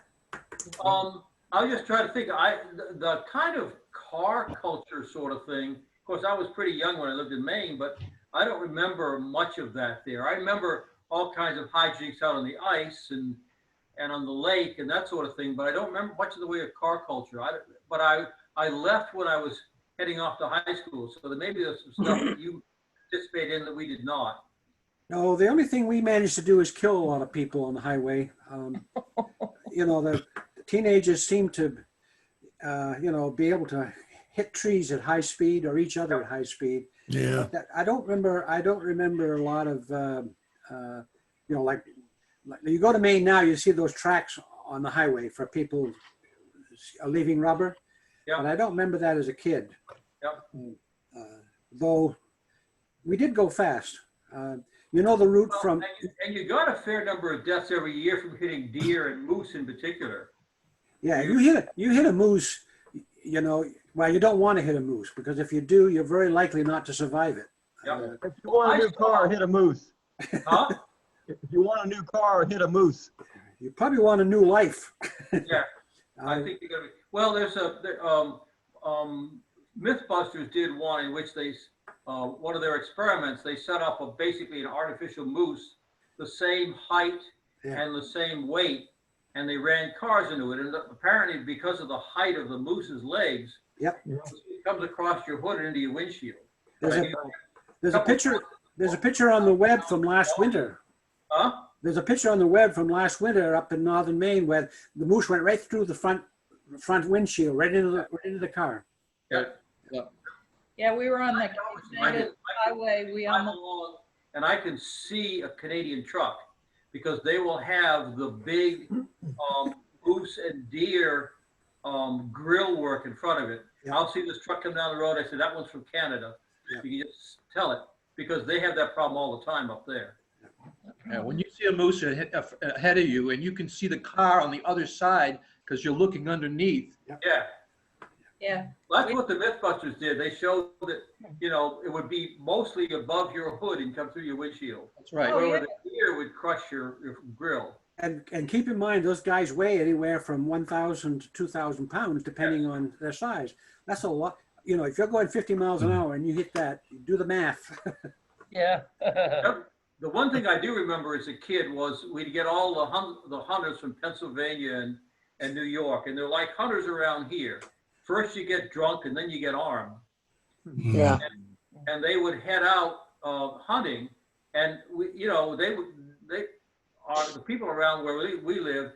I was just trying to think, the kind of car culture sort of thing, of course, I was pretty young when I lived in Maine, but I don't remember much of that there. I remember all kinds of hijinks out on the ice and on the lake and that sort of thing, but I don't remember much of the way of car culture. But I left when I was heading off to high school, so that maybe there's some stuff that you participated in that we did not. No, the only thing we managed to do is kill a lot of people on the highway. You know, the teenagers seem to, you know, be able to hit trees at high speed or each other at high speed. Yeah. I don't remember a lot of, you know, like you go to Maine now, you see those tracks on the highway for people leaving rubber. Yeah. But I don't remember that as a kid. Yep. Though we did go fast. You know the route Well, from, and you got a fair number of deaths every year from hitting deer and moose in particular. yeah, you hit a moose, you know, well, you don't want to hit a moose because if you do, you're very likely not to survive it. Yep. If you want a new car, hit a moose. Huh? If you want a new car, hit a moose. You probably want a new life. Yeah, I think you're gonna be, well, there's Mythbusters did one in which they, one of their experiments, they set up basically an artificial moose, the same height Yeah. and the same weight, and they ran cars into it. And apparently because of the height of the moose's legs, Yep. it comes across your hood and into your windshield. There's And a, you- there's a picture on the web from last winter. Huh? There's a picture on the web from last winter up in northern Maine where the moose went right through the front windshield, right into the car. Yeah. Yeah, we were on the I can- native highway. We I'm almost, along, and I can see a Canadian truck because they will have the big moose and deer grill work in front of it. Yeah. I'll see this truck come down the road. I said, that one's from Canada. Yeah. You can just tell it because they have that problem all the time up there. Yeah, when you see a moose ahead of you and you can see the car on the other side because you're looking underneath. Yeah. yeah. Well, that's what the Mythbusters did. They showed that, you know, it would be mostly above your hood and come through your windshield. That's right. Oh, Where yeah. the deer would crush your grill. And keep in mind, those guys weigh anywhere from 1,000 to 2,000 pounds, depending on their size. That's a lot. You know, if you're going 50 miles an hour and you hit that, you do the math. Yeah. Yep. The one thing I do remember as a kid was we'd get all the hunters from Pennsylvania and New York, and they're like hunters around here. First you get drunk and then you get armed. Yeah. And they would head out hunting, and you know, the people around where we lived,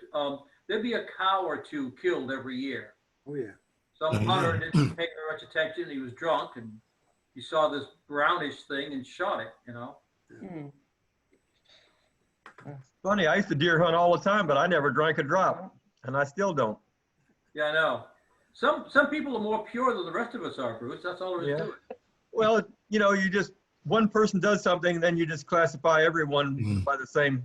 there'd be a cow or two killed every year. Oh yeah. Some hunter didn't pay very much attention. He was drunk and he saw this brownish thing and shot it, you know. Hmm. Funny, I used to deer hunt all the time, but I never drank a drop, and I still don't. Yeah, I know. Some people are more pure than the rest of us are, Bruce. That's all there is Yeah. to it. Well, you know, you just one person does something, then you just classify everyone by the same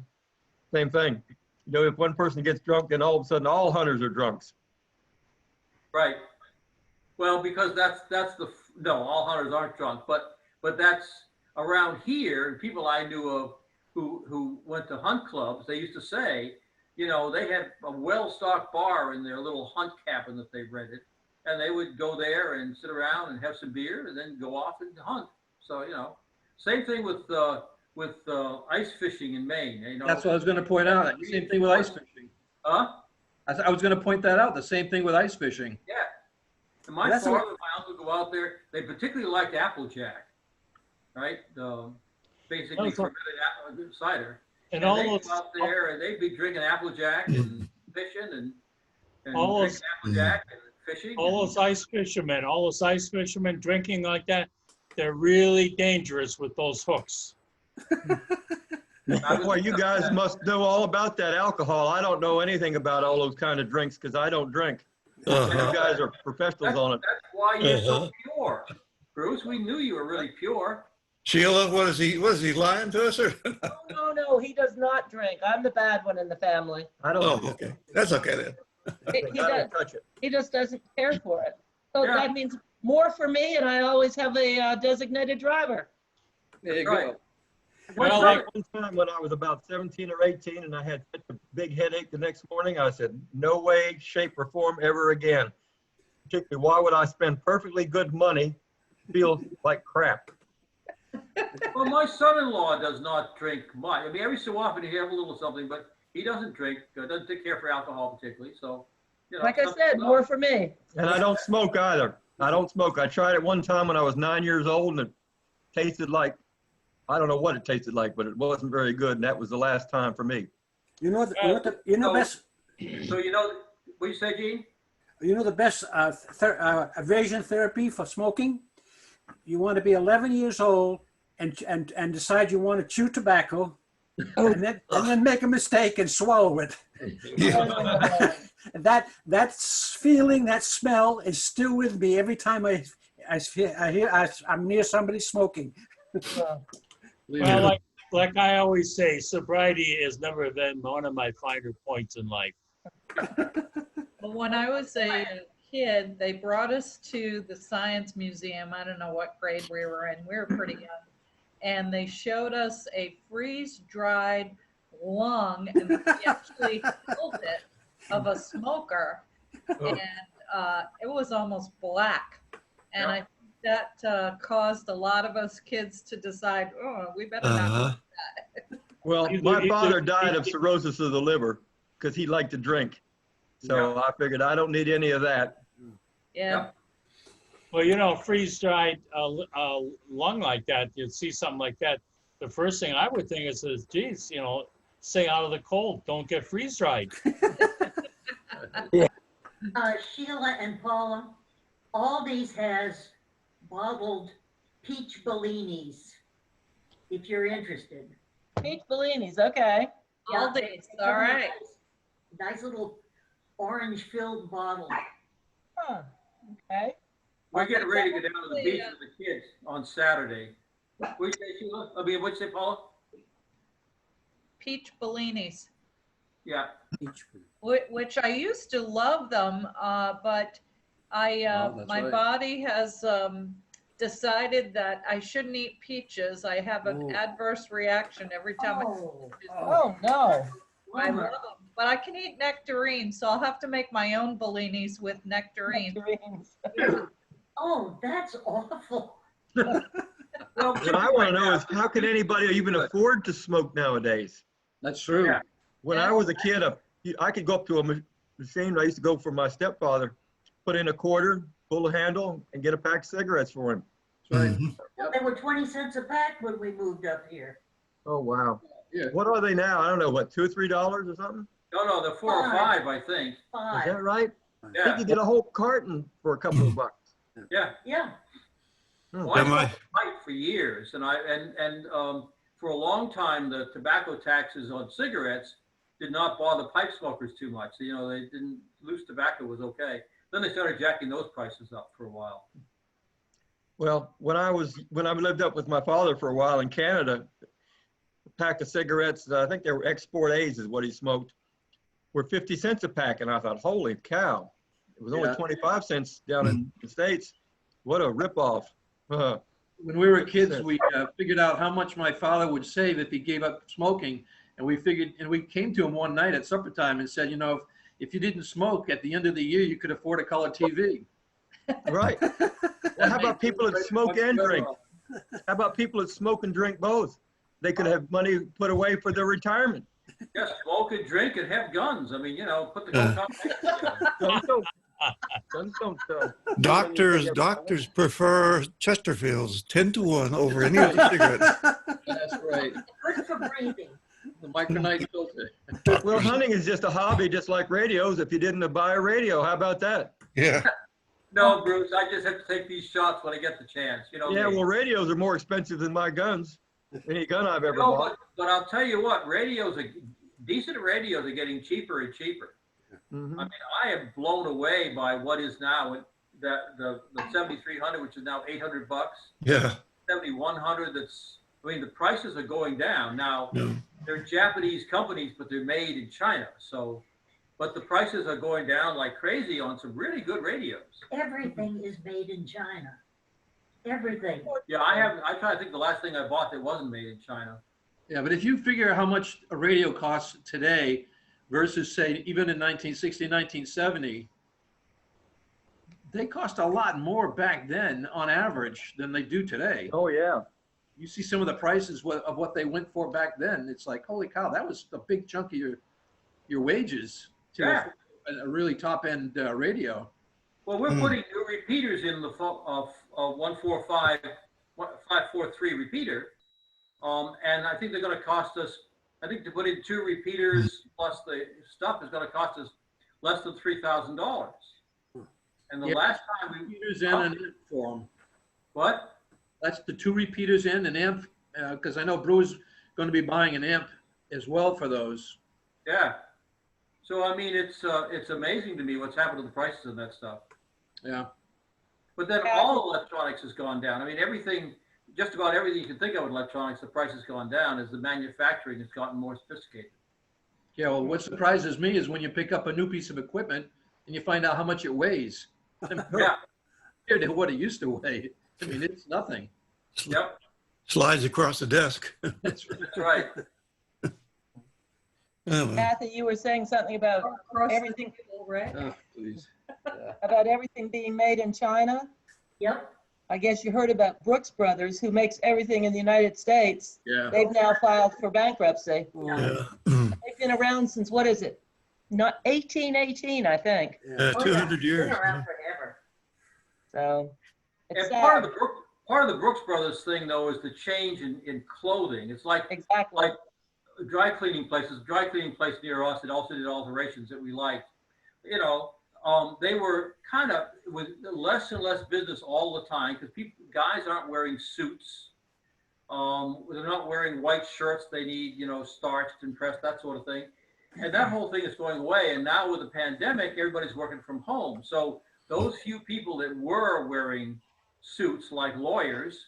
thing. You know, if one person gets drunk, then all of a sudden all hunters are drunks. Right. Well, because no, all hunters aren't drunk, but that's around here, and people I knew of who went to hunt clubs, they used to say, you know, they had a well-stocked bar in their little hunt cabin that they rented, and they would go there and sit around and have some beer and then go off and hunt. So, you know, same thing with ice fishing in Maine. You know, That's what I was gonna point out. Same thing with ice fishing. Huh? I was gonna point that out. The same thing with ice fishing. Yeah. And my That's father and my uncle go out there. They particularly liked Applejack, right? Basically Oh, so- fermented cider. And And all they'd those, go out there and they'd be drinking Applejack and fishing and All drinking those- Applejack and fishing. all those ice fishermen drinking like that, they're really dangerous with those hooks. Boy, you guys must know all about that alcohol. I don't know anything about all those kind of drinks because I don't drink. You guys are professionals on it. That's why you're so pure. Bruce, we knew you were really pure. Sheila, what is he lying to us or? No, he does not drink. I'm the bad one in the family. I don't. Oh, okay. That's okay then. He I does. don't touch it. He just doesn't care for it. So Yeah. that means more for me, and I always have a designated driver. There you Right. go. Well, One time when I was about 17 or 18 and I had such a big headache the next morning, I said, no way, shape, or form ever again. Particularly, why would I spend perfectly good money, feel like crap? Well, my son-in-law does not drink much. I mean, every so often he have a little something, but he doesn't drink, doesn't take care for alcohol particularly. So, you know. Like I said, more for me. And I don't smoke either. I don't smoke. I tried it one time when I was 9 years old and it tasted like, I don't know what it tasted like, but it wasn't very good. And that was the last time for me. You know, best, So, you know, what you say, Gene? you know the best aversion therapy for smoking? You want to be 11 years old and decide you want to chew tobacco and then make a mistake and swallow it. That feeling, that smell is still with me every time I'm near somebody smoking. Well, like I always say, sobriety has never been one of my finer points in life. Well, when I was a kid, they brought us to the Science Museum. I don't know what grade we were in. We were pretty young. And they showed us a freeze-dried lung, and we actually pulled it, of a smoker. And it was almost black. And I think that caused a lot of us kids to decide, oh, we better not do that. Well, my father died of cirrhosis of the liver because he liked to drink. So I figured I don't need any of that. Yeah. Well, you know, freeze-dried lung like that, you'd see something like that. The first thing I would think is, geez, you know, stay out of the cold. Don't get freeze-dried. Sheila and Paula, Aldi's has bottled peach bellinis, if you're interested. Peach Bellinis, okay. Aldi's, they all come in a right. Nice little orange-filled bottle. Huh, okay. We're getting ready to go down to the beach with the kids on Saturday. What'd you say, Sheila? I mean, what'd you say, Paula? Peach Bellinis. Yeah. Which I used to love them, but that's my right. body has decided that I shouldn't eat peaches. I have an adverse reaction every time I eat peaches. Oh, no. I love them, but I can eat nectarines, so I'll have to make my own bellinis with nectarines. Oh, that's awful. Well, What I want to know is how can anybody even afford to smoke nowadays? That's true. Yeah. When I was a kid, I could go up to a machine. I used to go for my stepfather, put in a quarter, pull the handle, and get a pack of cigarettes for him. That's right. Well, they were 20 cents a pack when we moved up here. Oh, wow. Yeah. What are they now? I don't know, what, $2 or $3 or something? No, they're 4 or 5, I think. Is 5. that right? I think Yeah, you get a whole carton for a couple of bucks. yeah. Yeah. Well, I smoked pipe for years, and for a long time, the tobacco taxes on cigarettes did not bother pipe smokers too much. You know, they didn't, loose tobacco was okay. Then they started jacking those prices up for a while. Well, when I lived up with my father for a while in Canada, a pack of cigarettes, I think they were Export A's is what he smoked, were 50 cents a pack. And I thought, holy cow, it was only Yeah. 25 cents down in the States. What a ripoff. When we were kids, we figured out how much my father would save if he gave up smoking. And we came to him one night at supper time and said, you know, if you didn't smoke at the end of the year, you could afford a color TV. Right. Well, how about people that smoke and drink? How about people that smoke and drink both? They could have money put away for their retirement. Yeah, smoke and drink and have guns. I mean, you know, put the whole combination together. Doctors prefer Chesterfields 10-1 over any other cigarette. That's right. Good for breathing. The micronite filter. Well, hunting is just a hobby, just like radios. If you didn't buy a radio, how about that? Yeah. No, Bruce, I just have to take these shots when I get the chance. You know. Yeah, me. well, radios are more expensive than my guns. Any gun I've ever No, bought. but I'll tell you what, decent radios are getting cheaper and cheaper. Mhm. I mean, I am blown away by what is now the 7300, which is now $800. Yeah. 7100. I mean, the prices are going down now. No. They're Japanese companies, but they're made in China. So, but the prices are going down like crazy on some really good radios. Everything is made in China. Everything. Yeah, I try to think the last thing I bought that wasn't made in China. Yeah, but if you figure how much a radio costs today versus say even in 1960, 1970, they cost a lot more back then on average than they do today. Oh, yeah. You see some of the prices of what they went for back then. It's like, holy cow, that was a big chunk of your wages to Yeah. a really top end radio. Well, we're putting new repeaters in the 145, 543 repeater. And I think they're going to cost us, I think to put in 2 repeaters plus the stuff is going to cost us less than $3,000. And the Yeah. last time we, Repeaters and an amp for them. what? That's the 2 repeaters in an amp, because I know Brew's going to be buying an amp as well for those. Yeah. So, I mean, it's amazing to me what's happened to the prices of that stuff. Yeah. But then all electronics has gone down. I mean, everything, just about everything you can think of in electronics, the price has gone down as the manufacturing has gotten more sophisticated. Yeah, well, what surprises me is when you pick up a new piece of equipment and you find out how much it weighs. Yeah. Compared to what it used to weigh. I mean, it's nothing. Yep. Slides across the desk. That's right. That's right. Oh, well. Kathy, you were saying something about Across the everything, table, right? Oh, please. about everything being made in China. Yep. I guess you heard about Brooks Brothers, who makes everything in the United States. Yeah. They've now filed for bankruptcy. Yeah. They've been around since, what is it? Not 1818, I think. Yeah, Oh, 200 Been years. around forever. So it's And part sad. of the Brooks Brothers thing, though, is the change in clothing. It's like Exactly. dry cleaning place near us that also did alterations that we liked. You know, they were kind of with less and less business all the time because guys aren't wearing suits. They're not wearing white shirts. They need, you know, starched and pressed, that sort of thing. And that whole thing is going away. And now with the pandemic, everybody's working from home. So those few people that were wearing suits, like lawyers,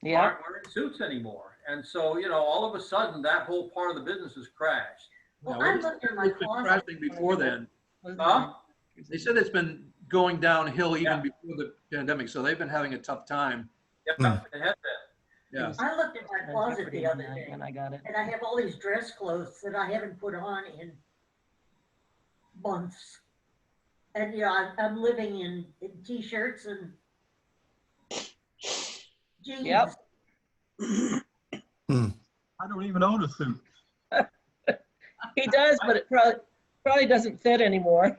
Yeah. aren't wearing suits anymore. And so, you know, all of a sudden, that whole part of the business has crashed. Well, No, I it's looked in my been closet. crashing before then. Huh? They said it's been going downhill even Yeah. before the pandemic, so they've been having a tough time. Yeah, it has been. Yeah. I looked in my closet the other day, And I got it. and I have all these dress clothes that I haven't put on in months. And, you know, I'm living in t-shirts and jeans. Yep. I don't even own a suit. He does, but it probably doesn't fit anymore.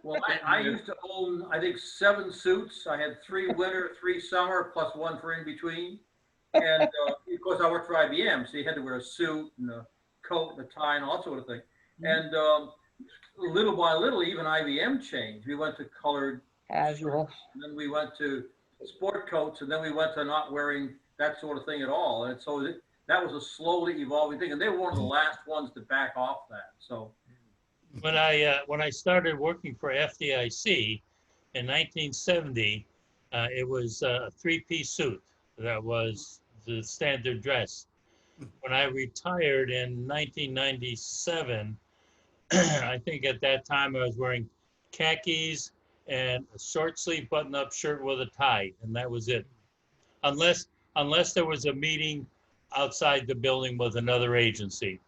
Well, I used to own, I think, 7 suits. I had 3 winter, 3 summer, plus 1 for in between. And of course, I worked for IBM, so you had to wear a suit and a coat and a tie and all that sort of thing. And little by little, even IBM changed. We went to colored Casual. and then we went to sport coats, and then we went to not wearing that sort of thing at all. And so that was a slowly evolving thing, and they were one of the last ones to back off that. So, When I started working for FDIC in 1970, It was a three-piece suit. That was the standard dress. When I retired in 1997, I think at that time I was wearing khakis and a short sleeve button-up shirt with a tie, and that was it. Unless there was a meeting outside the building with another agency.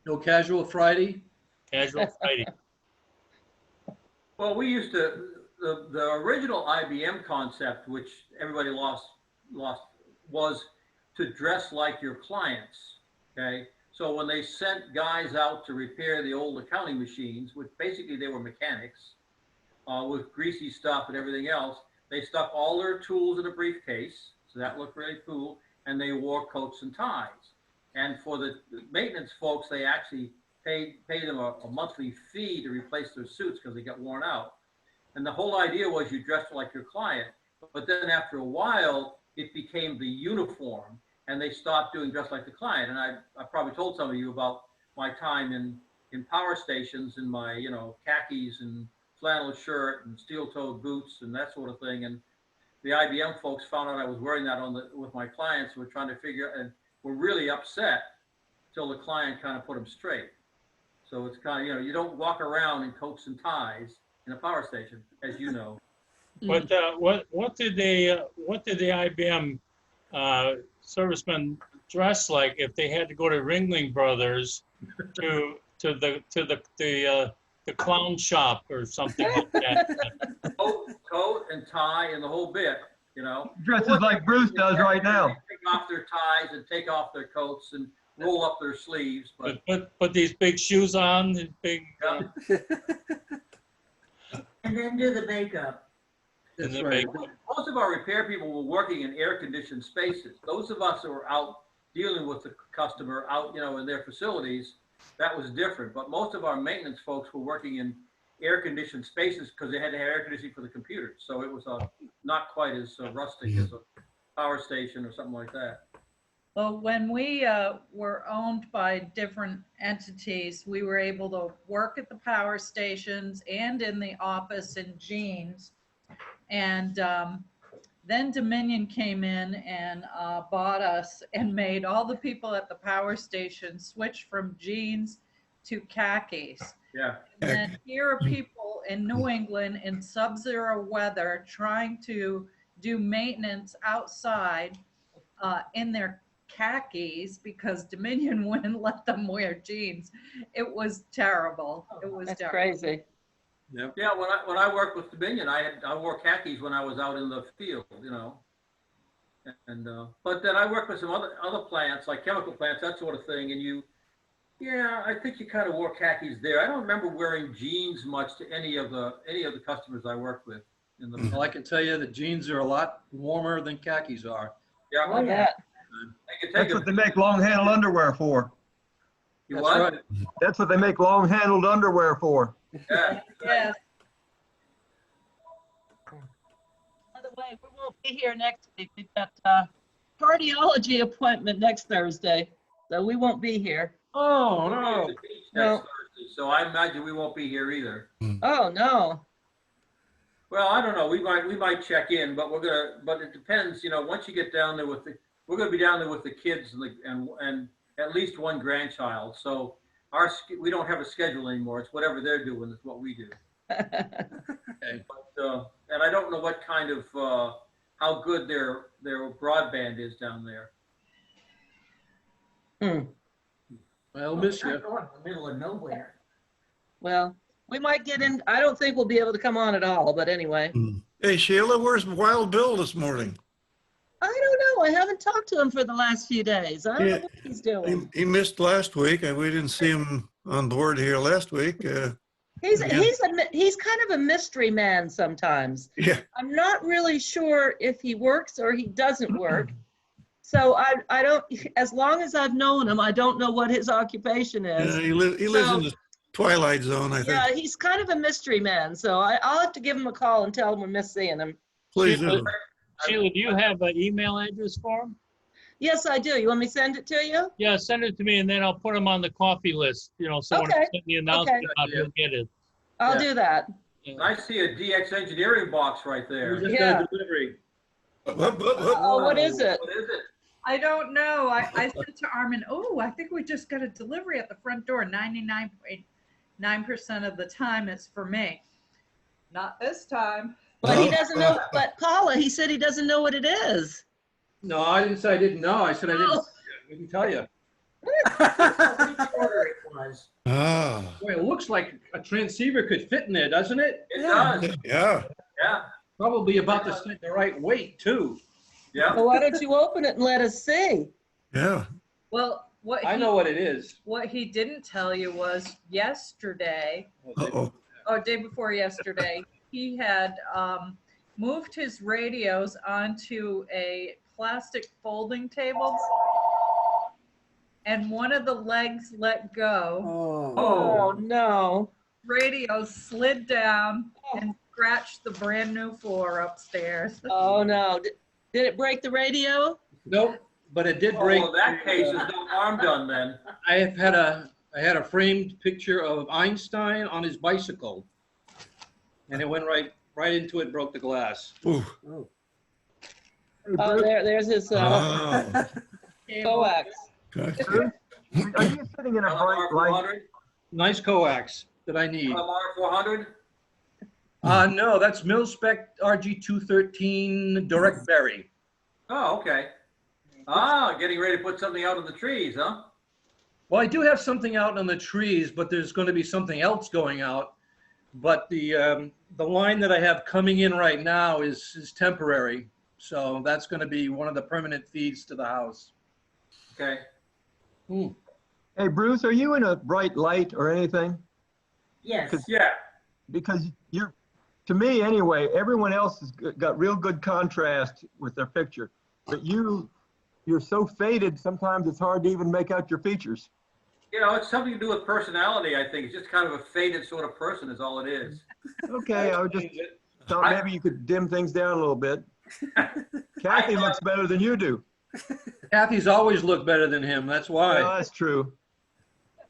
No casual Friday? Casual Friday. Well, we used to, the original IBM concept, which everybody lost, was to dress like your clients, okay? So when they sent guys out to repair the old accounting machines, which basically they were mechanics, with greasy stuff and everything else, they stuck all their tools in a briefcase, so that looked really cool, and they wore coats and ties. And for the maintenance folks, they actually paid them a monthly fee to replace their suits because they got worn out. And the whole idea was you dressed like your client, but then after a while, it became the uniform, and they stopped doing dress like the client. And I probably told some of you about my time in power stations in my, you know, khakis and flannel shirt and steel-toed boots and that sort of thing. And the IBM folks found out I was wearing that with my clients who were trying to figure, and were really upset till the client kind of put them straight. So it's kind of, you know, you don't walk around in coats and ties in a power station, as you know. But what did the IBM servicemen dress like if they had to go to Ringling Brothers to the clown shop or something like that? Coat and tie and the whole bit, you know. Dresses like Bruce does right now. Take off their ties and take off their coats and roll up their sleeves, but Put these big shoes on and big. And then do the makeup. And That's then right. most of our repair people were working in air-conditioned spaces. Those of us who were out dealing with the customer out, you know, in their facilities, that was different. But most of our maintenance folks were working in air-conditioned spaces because they had to have air conditioning for the computers. So it was not quite as rustic as a power station or something like that. Well, when we were owned by different entities, we were able to work at the power stations and in the office in jeans. And then Dominion came in and bought us and made all the people at the power station switch from jeans to khakis. Yeah. And then here are people in New England in sub-zero weather trying to do maintenance outside in their khakis because Dominion wouldn't let them wear jeans. It was terrible. It was That's terrible. crazy. Yep. Yeah, when I worked with Dominion, I wore khakis when I was out in the field, you know. And but then I worked with some other plants, like chemical plants, that sort of thing. And I think you kind of wore khakis there. I don't remember wearing jeans much to any of the customers I worked with. Well, I can tell you that jeans are a lot warmer than khakis are. Yeah, Oh, yeah. That's what they make long-handled underwear for. You That's what? right. That's what they make long-handled underwear for. Yeah. Yes. By the way, we won't be here next week. We've got a cardiology appointment next Thursday, so we won't be here. Oh, We're going no. to the beach No. next Thursday, so I imagine we won't be here either. Oh, no. Well, I don't know. We might check in, but but it depends. You know, once you get down there we're going to be down there with the kids and at least one grandchild. So we don't have a schedule anymore. It's whatever they're doing is what we do. Okay. But, and I don't know what kind of how good their broadband is down there. I'll miss Not you. going in the middle of nowhere. Well, we might get in. I don't think we'll be able to come on at all, but anyway. Hey, Sheila, where's Wild Bill this morning? I don't know. I haven't talked to him for the last few days. I don't know what he's doing. He missed last week. We didn't see him on board here last week. He's Yeah. he's kind of a mystery man sometimes. Yeah. I'm not really sure if he works or he doesn't work. So I don't, as long as I've known him, I don't know what his occupation is. He lives in the Twilight Zone, I think. Yeah, he's kind of a mystery man. So I'll have to give him a call and tell him we miss seeing him. Please do. Sheila, do you have an email address for him? Yes, I do. You want me to send it to you? Yeah, send it to me and then I'll put him on the coffee list, you know, so when I Okay. send the announcement Okay. out, he'll get it. I'll Yeah. do that. I see a DX Engineering box right We there. just Yeah. got a delivery. Oh, what is it? What is it? I don't know. I said to Armin, oh, I think we just got a delivery at the front door. 99.9% of the time it's for me. Not this time. But he doesn't know, but Paula, he said he doesn't know what it is. No, I didn't say I didn't know. I said I didn't. Oh. I didn't tell you. Which order it was. Ah, Boy, it looks like a transceiver could fit in there, doesn't it? It does, yeah. yeah, Probably about the right weight too. yeah. Well, why don't you open it and let us see? Yeah. Well, I know what it is. what he didn't tell you was yesterday, Uh-oh. day before yesterday, he had moved his radios onto a plastic folding table, and one of the legs let go. Oh, Oh, no. Radio slid down and scratched the brand new floor upstairs. Oh, no. Did it break the radio? Nope, but it did Oh, break. well, in that case, there's no harm done then. I had a framed picture of Einstein on his bicycle, and it went right into it, broke the glass. Ooh. oh. Hey, Oh, Bruce, there's his Oh, coax. gotcha. Bruce, are you sitting in a bright LMR light? 400? Nice coax that I need. LMR 400? No, that's Mil-Spec RG213 Direct Berry. Oh, okay. Ah, getting ready to put something out in the trees, huh? Well, I do have something out on the trees, but there's going to be something else going out. But the line that I have coming in right now is temporary, so that's going to be one of the permanent feeds to the house. Okay. Hey, Bruce, are you in a bright light or anything? Yes. Yeah, Because you're, to me anyway, everyone else has got real good contrast with their picture. But you're so faded, sometimes it's hard to even make out your features. you know, it's something to do with personality, I think. It's just kind of a faded sort of person is all it is. Okay, I was just thought maybe you could dim things down a little bit. Kathy looks better than you do. Kathy's always looked better than him. That's why. Oh, that's true.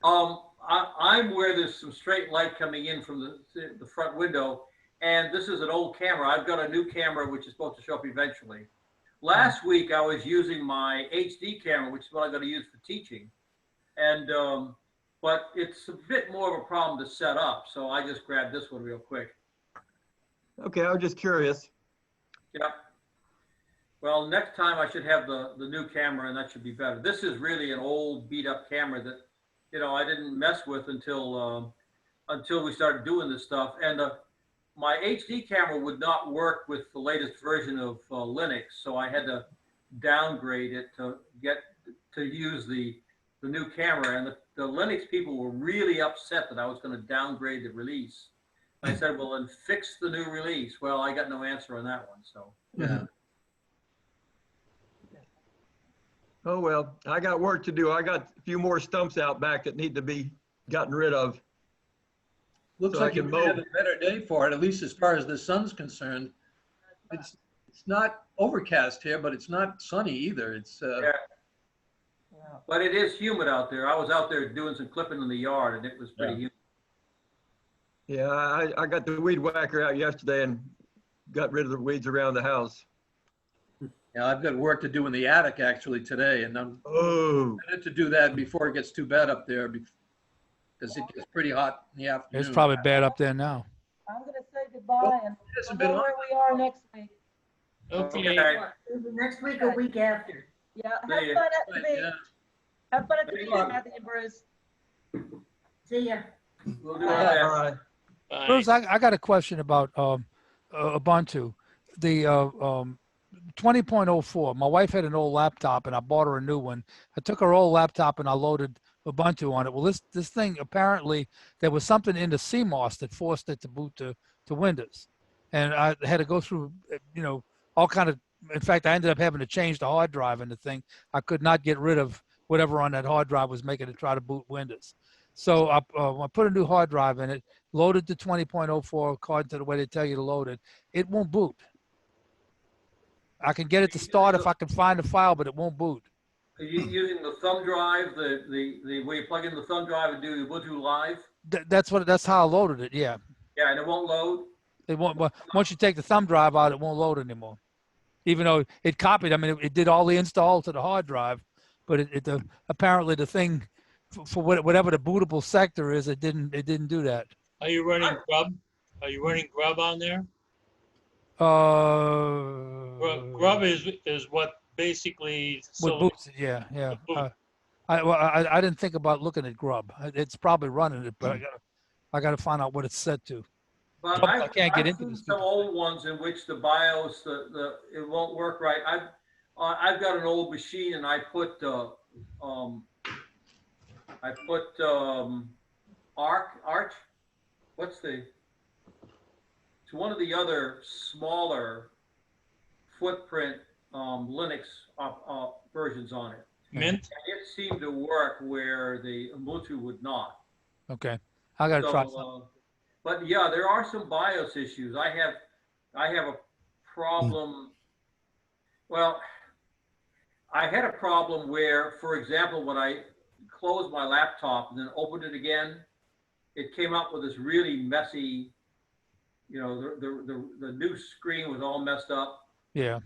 I'm where there's some straight light coming in from the front window, and this is an old camera. I've got a new camera which is supposed to show up eventually. Last week I was using my HD camera, which is what I'm going to use for teaching, and but it's a bit more of a problem to set up, so I just grabbed this one real quick. Okay, I was just curious. Yep. Well, next time I should have the new camera, and that should be better. This is really an old beat up camera that, you know, I didn't mess with until we started doing this stuff. And my HD camera would not work with the latest version of Linux, so I had to downgrade it to get to use the new camera. And the Linux people were really upset that I was going to downgrade the release. I said, well, then fix the new release. Well, I got no answer on that one, so. Yeah. Oh, well, I got work to do. I got a few more stumps out back that need to be gotten rid of. Looks So I like you can might have mow. a better day for it, at least as far as the sun's concerned. It's not overcast here, but it's not sunny either. It's Yeah. But it is humid out there. I was out there doing some clipping in the yard, and it was pretty humid. Yeah, I got the weed whacker out yesterday and got rid of the weeds around the house. yeah, I've got work to do in the attic actually today, and I'm Oh, going to do that before it gets too bad up there because it gets pretty hot in the afternoon. It's probably bad up there now. I'm going to say goodbye and It hasn't we'll been know hot. where we are next week. Okay. Next week or week after. Yeah, See have ya. fun at the beach. Yeah. Have fun at the Good beach, luck. Kathy and Bruce. See ya. We'll do all our best. right. Bye. Bruce, I got a question about Ubuntu. The 20.04. My wife had an old laptop, and I bought her a new one. I took her old laptop and I loaded Ubuntu on it. Well, this thing apparently there was something in the CMOS that forced it to boot to Windows, and I had to go through, you know, all kind of. In fact, I ended up having to change the hard drive in the thing. I could not get rid of whatever on that hard drive was making it try to boot Windows. So I put a new hard drive in it, loaded the 20.04 according to the way they tell you to load it. It won't boot. I can get it to start if I can find the file, but it won't boot. Are you using the thumb drive, the where you plug in the thumb drive and do Ubuntu Live? That's how I loaded it. Yeah. Yeah, and it won't load. It won't. Once you take the thumb drive out, it won't load anymore. Even though it copied, I mean, it did all the install to the hard drive, but apparently the thing for whatever the bootable sector is, it didn't do that. Are you running Grub? Are you running Grub on there? Grub is what basically. With boots, yeah. I didn't think about looking at Grub. It's probably running it, but I gotta find out what it's set to. But I can't get into seen this. some old ones in which the BIOS, it won't work right. I've got an old machine and I put Arch. It's one of the other smaller footprint Linux versions on it. Mint? And it seemed to work where the Ubuntu would not. Okay, I gotta try something. But yeah, there are some BIOS issues. I have a problem. Well, I had a problem where, for example, when I closed my laptop and then opened it again, it came up with this really messy, the new screen was all messed up. Yeah.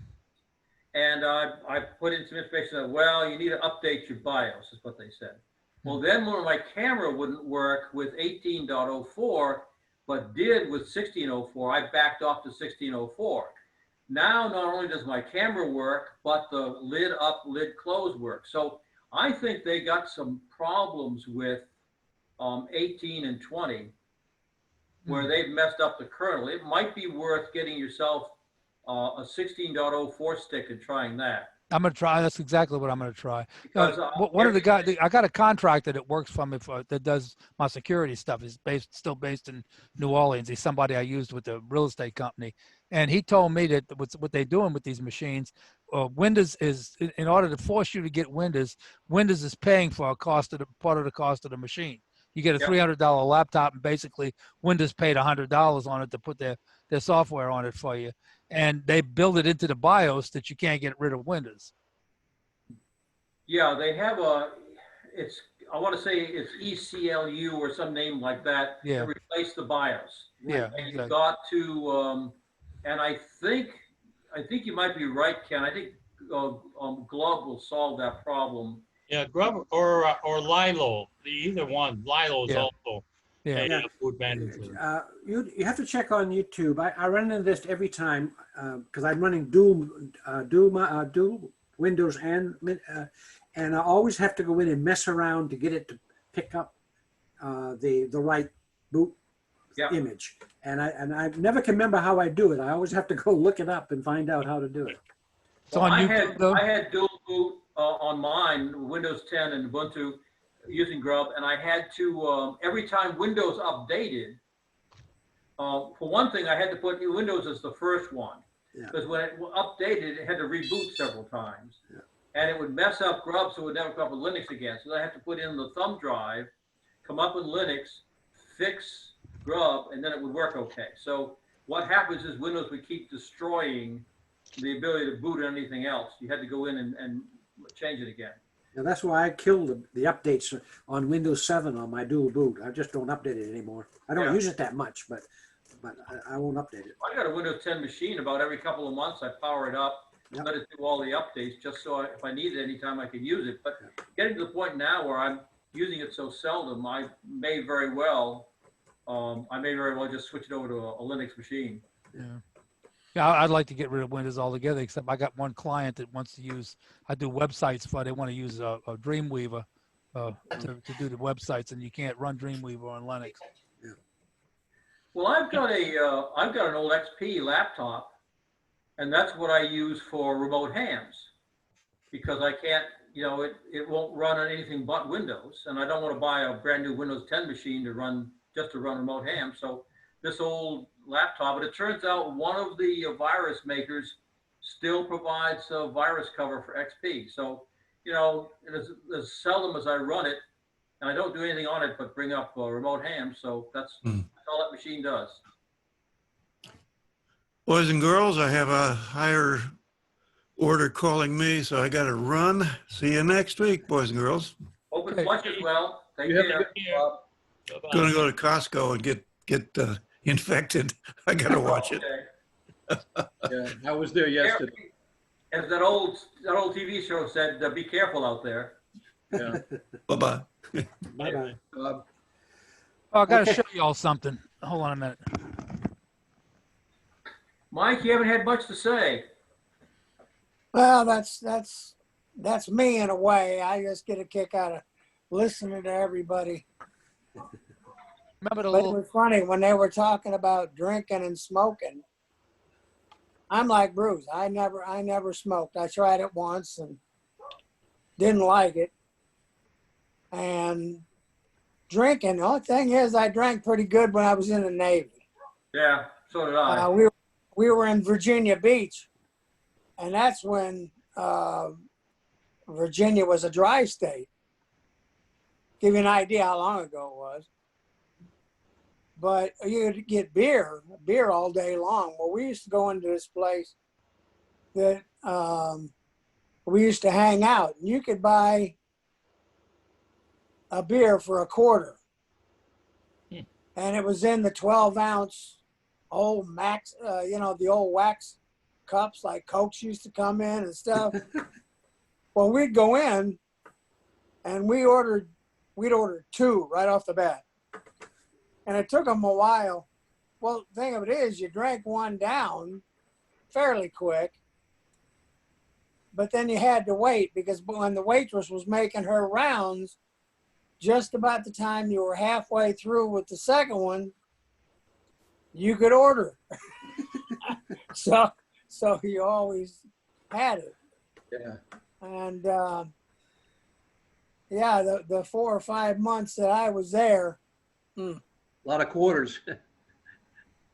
And I put in some information that, well, you need to update your BIOS, is what they said. Well, then when my camera wouldn't work with 18.04, but did with 16.04, I backed off to 16.04. Now, not only does my camera work, but the lid up, lid close work. So I think they got some problems with 18 and 20, where they've messed up the kernel. It might be worth getting yourself a 16.04 stick and trying that. I'm gonna try. That's exactly what I'm gonna try. Because, One of the guys, I got a contractor that works for me that does my security stuff. He's still based in New Orleans. He's somebody I used with the real estate company, and he told me that what they're doing with these machines, Windows is, in order to force you to get Windows is paying for part of the cost of the machine. You get a $300 laptop, and basically Windows paid $100 on it to put their software on it for you. And they build it into the BIOS that you can't get rid of Windows. Yeah, they have I want to say it's ECLU or some name like that. Yeah. To replace the BIOS. Yeah. And Exactly. you got to, and I think you might be right, Ken. I think Glove will solve that problem. Yeah, Grub or Lilo, either one. Lilo is Yeah. also Yeah. a boot manager. You have to check on YouTube. I run into this every time because I'm running dual Windows and I always have to go in and mess around to get it to pick up the right boot image. And I never can remember how I do it. I always have to go look it up and find out how to do it. So Well, on I YouTube, had dual boot on mine, Windows 10 and Ubuntu, using Grub, and I had to every time Windows updated. For one thing, I had to put Windows as the first one because when it updated, it had to reboot several times, and it would mess up Grub, so it would never come up with Linux again. So I had to put in the thumb drive, come up with Linux, fix Grub, and then it would work okay. So what happens is Windows would keep destroying the ability to boot anything else. You had to go in and change it again. Now that's why I killed the updates on Windows 7 on my dual boot. I just don't update it anymore. I don't use it that much, but I won't update it. I got a Windows 10 machine. About every couple of months, I power it up, let it do all the updates, just so if I need it anytime, I can use it. But getting to the point now where I'm using it so seldom, I may very well just switch it over to a Linux machine. yeah, I'd like to get rid of Windows altogether, except I got one client that wants to use, I do websites for, they want to use a Dreamweaver to do the websites, and you can't run Dreamweaver on Linux. Well, I've got an old XP laptop, and that's what I use for remote hams, because I can't, it won't run on anything but Windows, and I don't want to buy a brand new Windows 10 machine to run remote ham. So this old laptop, but it turns out one of the virus makers still provides a virus cover for XP. So, as seldom as I run it, and I don't do anything on it but bring up remote ham. So that's all that machine does. Boys and girls, I have a higher order calling me, so I got to run. See you next week, boys and girls. Open flush as well. Take You have a care. good Going to go to Costco and get infected. I gotta watch it. Okay. Yeah, I was there yesterday. As that old TV show said, be careful out there. Yeah. Bye-bye. Bye-bye. Oh, I got to Okay. show you all something. Hold on a minute. Mike, you haven't had much to say. Well, that's me in a way. I just get a kick out of listening to everybody. Remember the But it little was funny when they were talking about drinking and smoking. I'm like Bruce. I never smoked. I tried it once and didn't like it. And drinking, the only thing is I drank pretty good when I was in the Navy. Yeah, so did I. We were in Virginia Beach, and that's when Virginia was a dry state. Give you an idea how long ago it was. But you'd get beer all day long. Well, we used to go into this place that we used to hang out. You could buy a beer for a quarter. And it was in the 12-ounce old Max, the old wax cups like Cokes used to come in and stuff. Well, we'd go in and we'd order 2 right off the bat. And it took them a while. Well, the thing of it is you drank one down fairly quick, but then you had to wait because when the waitress was making her rounds, just about the time you were halfway through with the second one, you could order. So you always had it. Yeah. And the 4 or 5 months that I was there, A lot of quarters.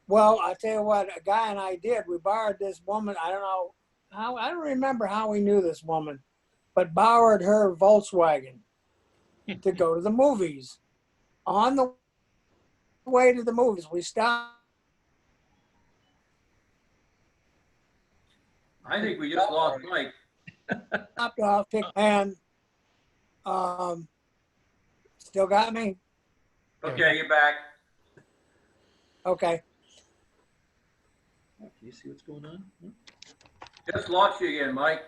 well, I tell you what, a guy and I did. We borrowed this woman. I don't know how. I don't remember how we knew this woman, but borrowed her Volkswagen to go to the movies. On the way to the movies, we stopped I think we just lost Mike. off, and still got me. Okay, you're back. Okay. Can you see what's going on? Just lost you again, Mike.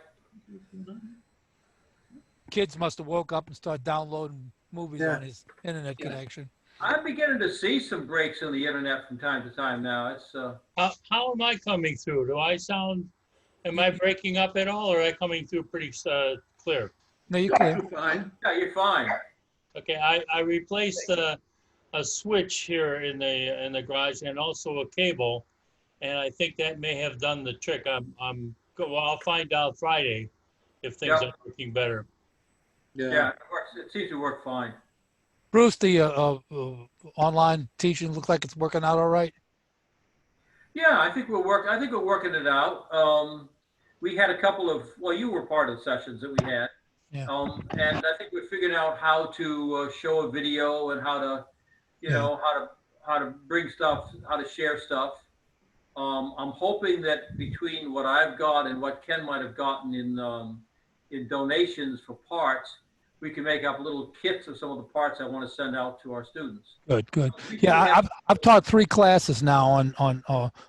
kids must have woke up and started downloading movies Yeah. on his internet connection. I'm beginning to see some breaks in the internet from time to time now. It's How am I coming through? Am I breaking up at all, or am I coming through pretty clear? No, you can't. Fine. yeah, you're fine. Okay, I replaced a switch here in the garage and also a cable, and I think that may have done the trick. I'll find out Friday if things Yep. are working better. Yeah, it works. It seems to work fine. Bruce, the online teaching looks like it's working out all right. Yeah, I think we're working it out. We had a couple of, well, you were part of the sessions that we had. Yeah. And I think we're figuring out how to show a video and how to, how to bring stuff, how to share stuff. I'm hoping that between what I've got and what Ken might have gotten in donations for parts, we can make up little kits of some of the parts I want to send out to our students. Good, good. Yeah, I've taught 3 classes now on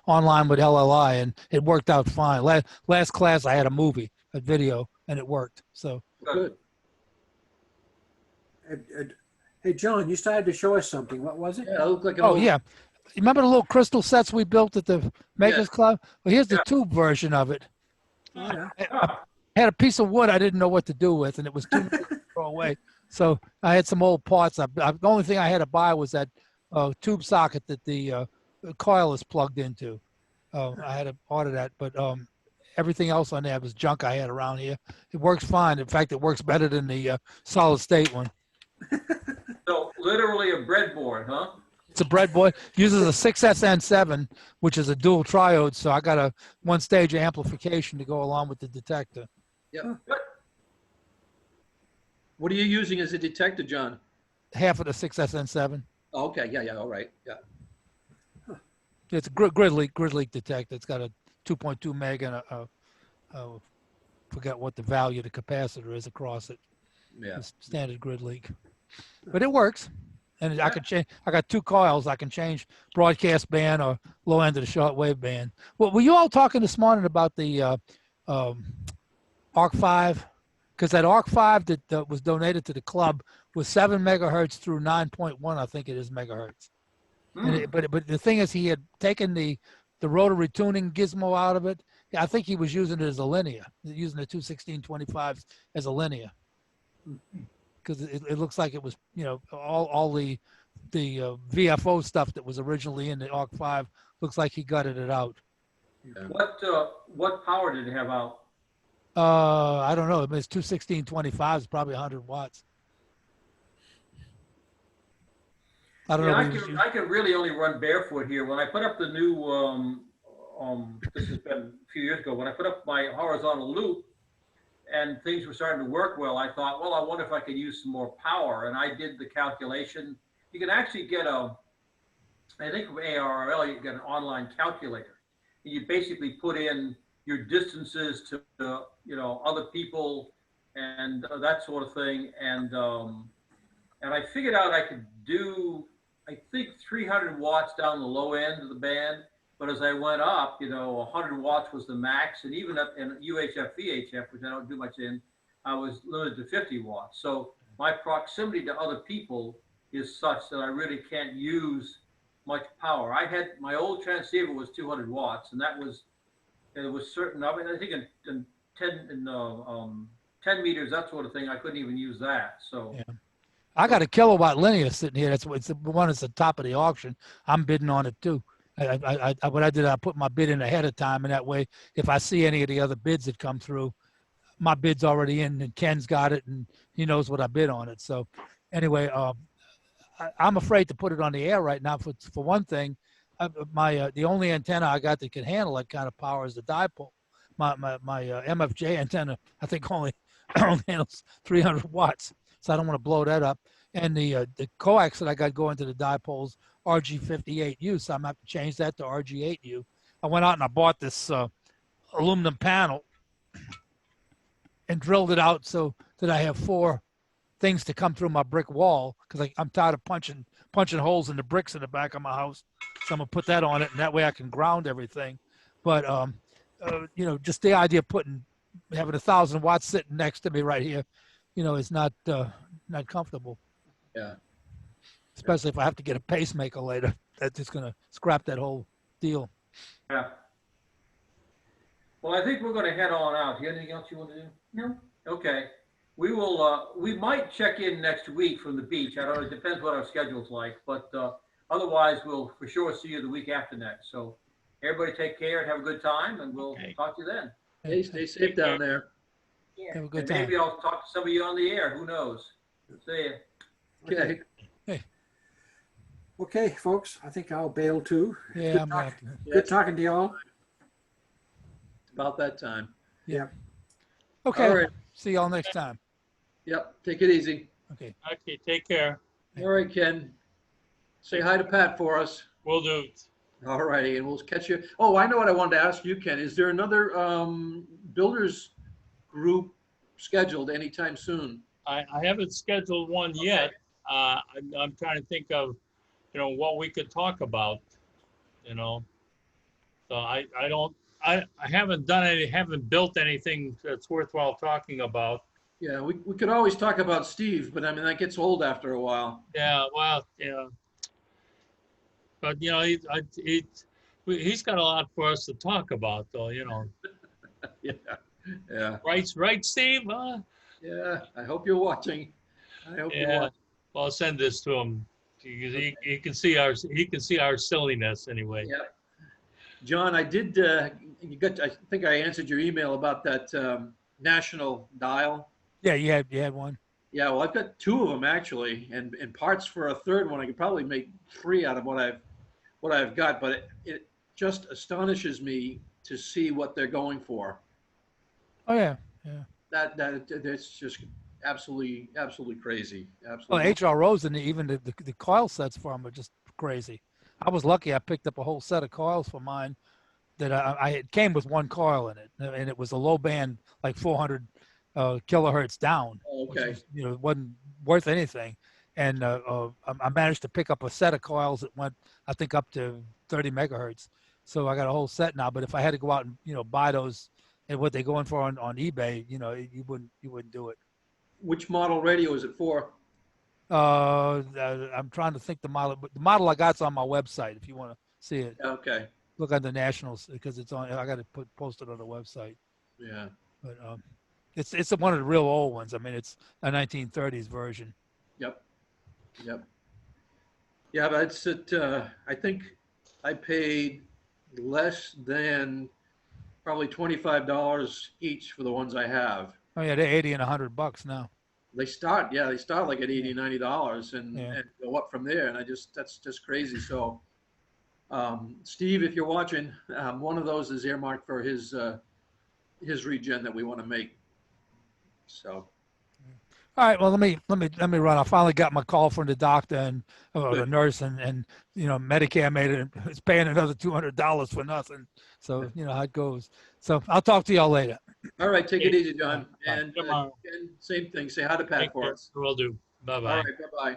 online with LLI, and it worked out fine. Last class I had a video, and it worked. So Good. Hey, John, you started to show us something. What was it? Yeah, it looked like an oh old- yeah, you remember the little crystal sets we built at the Makers Club? Well, here's the tube version of it. Oh, yeah. Ah, I had a piece of wood I didn't know what to do with, and it was too much to throw away. So I had some old parts. The only thing I had to buy was that tube socket that the coil is plugged into. I had to order that, but everything else on there was junk I had around here. It works fine. In fact, it works better than the solid state one. So literally a breadboard, huh? It's a breadboard. Uses a 6SN7, which is a dual triode. So I got a 1-stage amplification to go along with the detector. What are you using as a detector, John? Half of the 6SN7. Oh, okay, yeah, all right, yeah. It's a grid leak detector. It's got a 2.2 meg and forget what the value of the capacitor is across it. Yeah. It's standard grid leak, but it works. And I could change. I got 2 coils. I can change broadcast band or low end of the shortwave band. Well, were you all talking this morning about the Arc 5? Because that Arc 5 that was donated to the club was 7 megahertz through 9.1, I think it is megahertz. And but the thing is, he had taken the rotary tuning gizmo out of it. I think he was using it as a linear, using the 21625s as a linear. Because it looks like it was, you know, all the VFO stuff that was originally in the Arc 5 looks like he gutted it out. What power did it have out? I don't know. It was 21625s, probably 100 watts. I don't know. Yeah, what he was using. I can really only run barefoot here. When I put up the new, this has been a few years ago, when I put up my horizontal loop and things were starting to work well, I thought, well, I wonder if I could use some more power. And I did the calculation. You can actually get I think from ARRL, you get an online calculator. And you basically put in your distances to, you know, other people and that sort of thing. And I figured out I could do, I think 300 watts down the low end of the band. But as I went up, you know, 100 watts was the max. And even up in UHF, VHF, which I don't do much in, I was limited to 50 watts. So my proximity to other people is such that I really can't use much power. I had, my old transceiver was 200 watts, and that was, it was certain, I mean, I think in 10 meters, that sort of thing, I couldn't even use that. So. Yeah. I got a kilowatt linear sitting here. It's the one that's the top of the auction. I'm bidding on it too. What I did, I put my bid in ahead of time, and that way, if I see any of the other bids that come through, my bid's already in, and Ken's got it, and he knows what I bid on it. So, anyway, I'm afraid to put it on the air right now. For one thing, the only antenna I got that can handle that kind of power is the dipole. My MFJ antenna, I think only handles 300 watts, so I don't want to blow that up. And the coax that I got going to the dipoles, RG58U, so I'm gonna have to change that to RG8U. I went out and I bought this aluminum panel and drilled it out so that I have 4 things to come through my brick wall, because I'm tired of punching holes in the bricks in the back of my house. So I'm gonna put that on it, and that way I can ground everything. But you know, just the idea of having 1,000 watts sitting next to me right here, you know, is not comfortable. Yeah. Especially if I have to get a pacemaker later. That's just gonna scrap that whole deal. Yeah. Well, I think we're going to head on out. Anything else you want to do? No. Okay. We will. We might check in next week from the beach. I don't know. It depends what our schedule's like. But otherwise, we'll for sure see you the week after next. So everybody take care and have a good time, and we'll talk to you then. Hey, stay safe down there. Yeah. Have a good And time. maybe I'll talk to some of you on the air. Who knows? See ya. Okay. Okay, folks, I think I'll bail too. Yeah, I'm gonna have to. Good talking to y'all. About that time. Okay. All right. See y'all next time. Yep. Take it easy. Okay. Okay, take care. All right, Ken. Say hi to Pat for us. Will do. All righty, and we'll catch you. Oh, I know what I wanted to ask you, Ken. Is there another builders group scheduled anytime soon? I haven't scheduled one yet. I'm trying to think of, you know, what we could talk about, you know. So I haven't built anything that's worthwhile talking about. Yeah, we could always talk about Steve, but I mean, that gets old after a while. Yeah, well, yeah. But, you know, he's got a lot for us to talk about, though, you know. Yeah. Right, Steve? Huh? Yeah, I hope you're watching. I hope you're Yeah. watching. Well, I'll send this to him. He can see our silliness anyway. Yeah. John, I did, I think I answered your email about that national dial. Yeah, you had one. Yeah, well, I've got 2 of them actually, and parts for a third one. I could probably make 3 out of what I've got, but it just astonishes me to see what they're going for. Oh yeah. That's just absolutely crazy. Well, Absolutely. HROs and even the coil sets for them are just crazy. I was lucky. I picked up a whole set of coils for mine that it came with 1 coil in it, and it was a low band, like 400 kilohertz down. Okay. Which was, you know, wasn't worth anything. and I managed to pick up a set of coils that went, I think, up to 30 megahertz. So I got a whole set now. But if I had to go out and buy those and what they're going for on eBay, you wouldn't do it. Which model radio is it for? I'm trying to think the model, but the model I got's on my website. If you want to see it, Okay. look on the Nationals because it's on. I got to post it on the website. Yeah. But it's one of the real old ones. I mean, it's a 1930s version. Yep. Yeah, but it's I think I paid less than probably $25 each for the ones I have. Oh yeah, they're 80 and $100 now. They start like at $80, $90 and go up from there. And that's just crazy. So, Steve, if you're watching, one of those is earmarked for his regen that we want to make. So. All right. Well, let me run. I finally got my call from the doctor and the nurse, and Medicare made it. It's paying another $200 for nothing. So you know how it goes. So I'll talk to y'all later. All right. Take it easy, John. Bye. And same thing. Say hi to Pat for us. Will do. Bye-bye. All right. Bye-bye.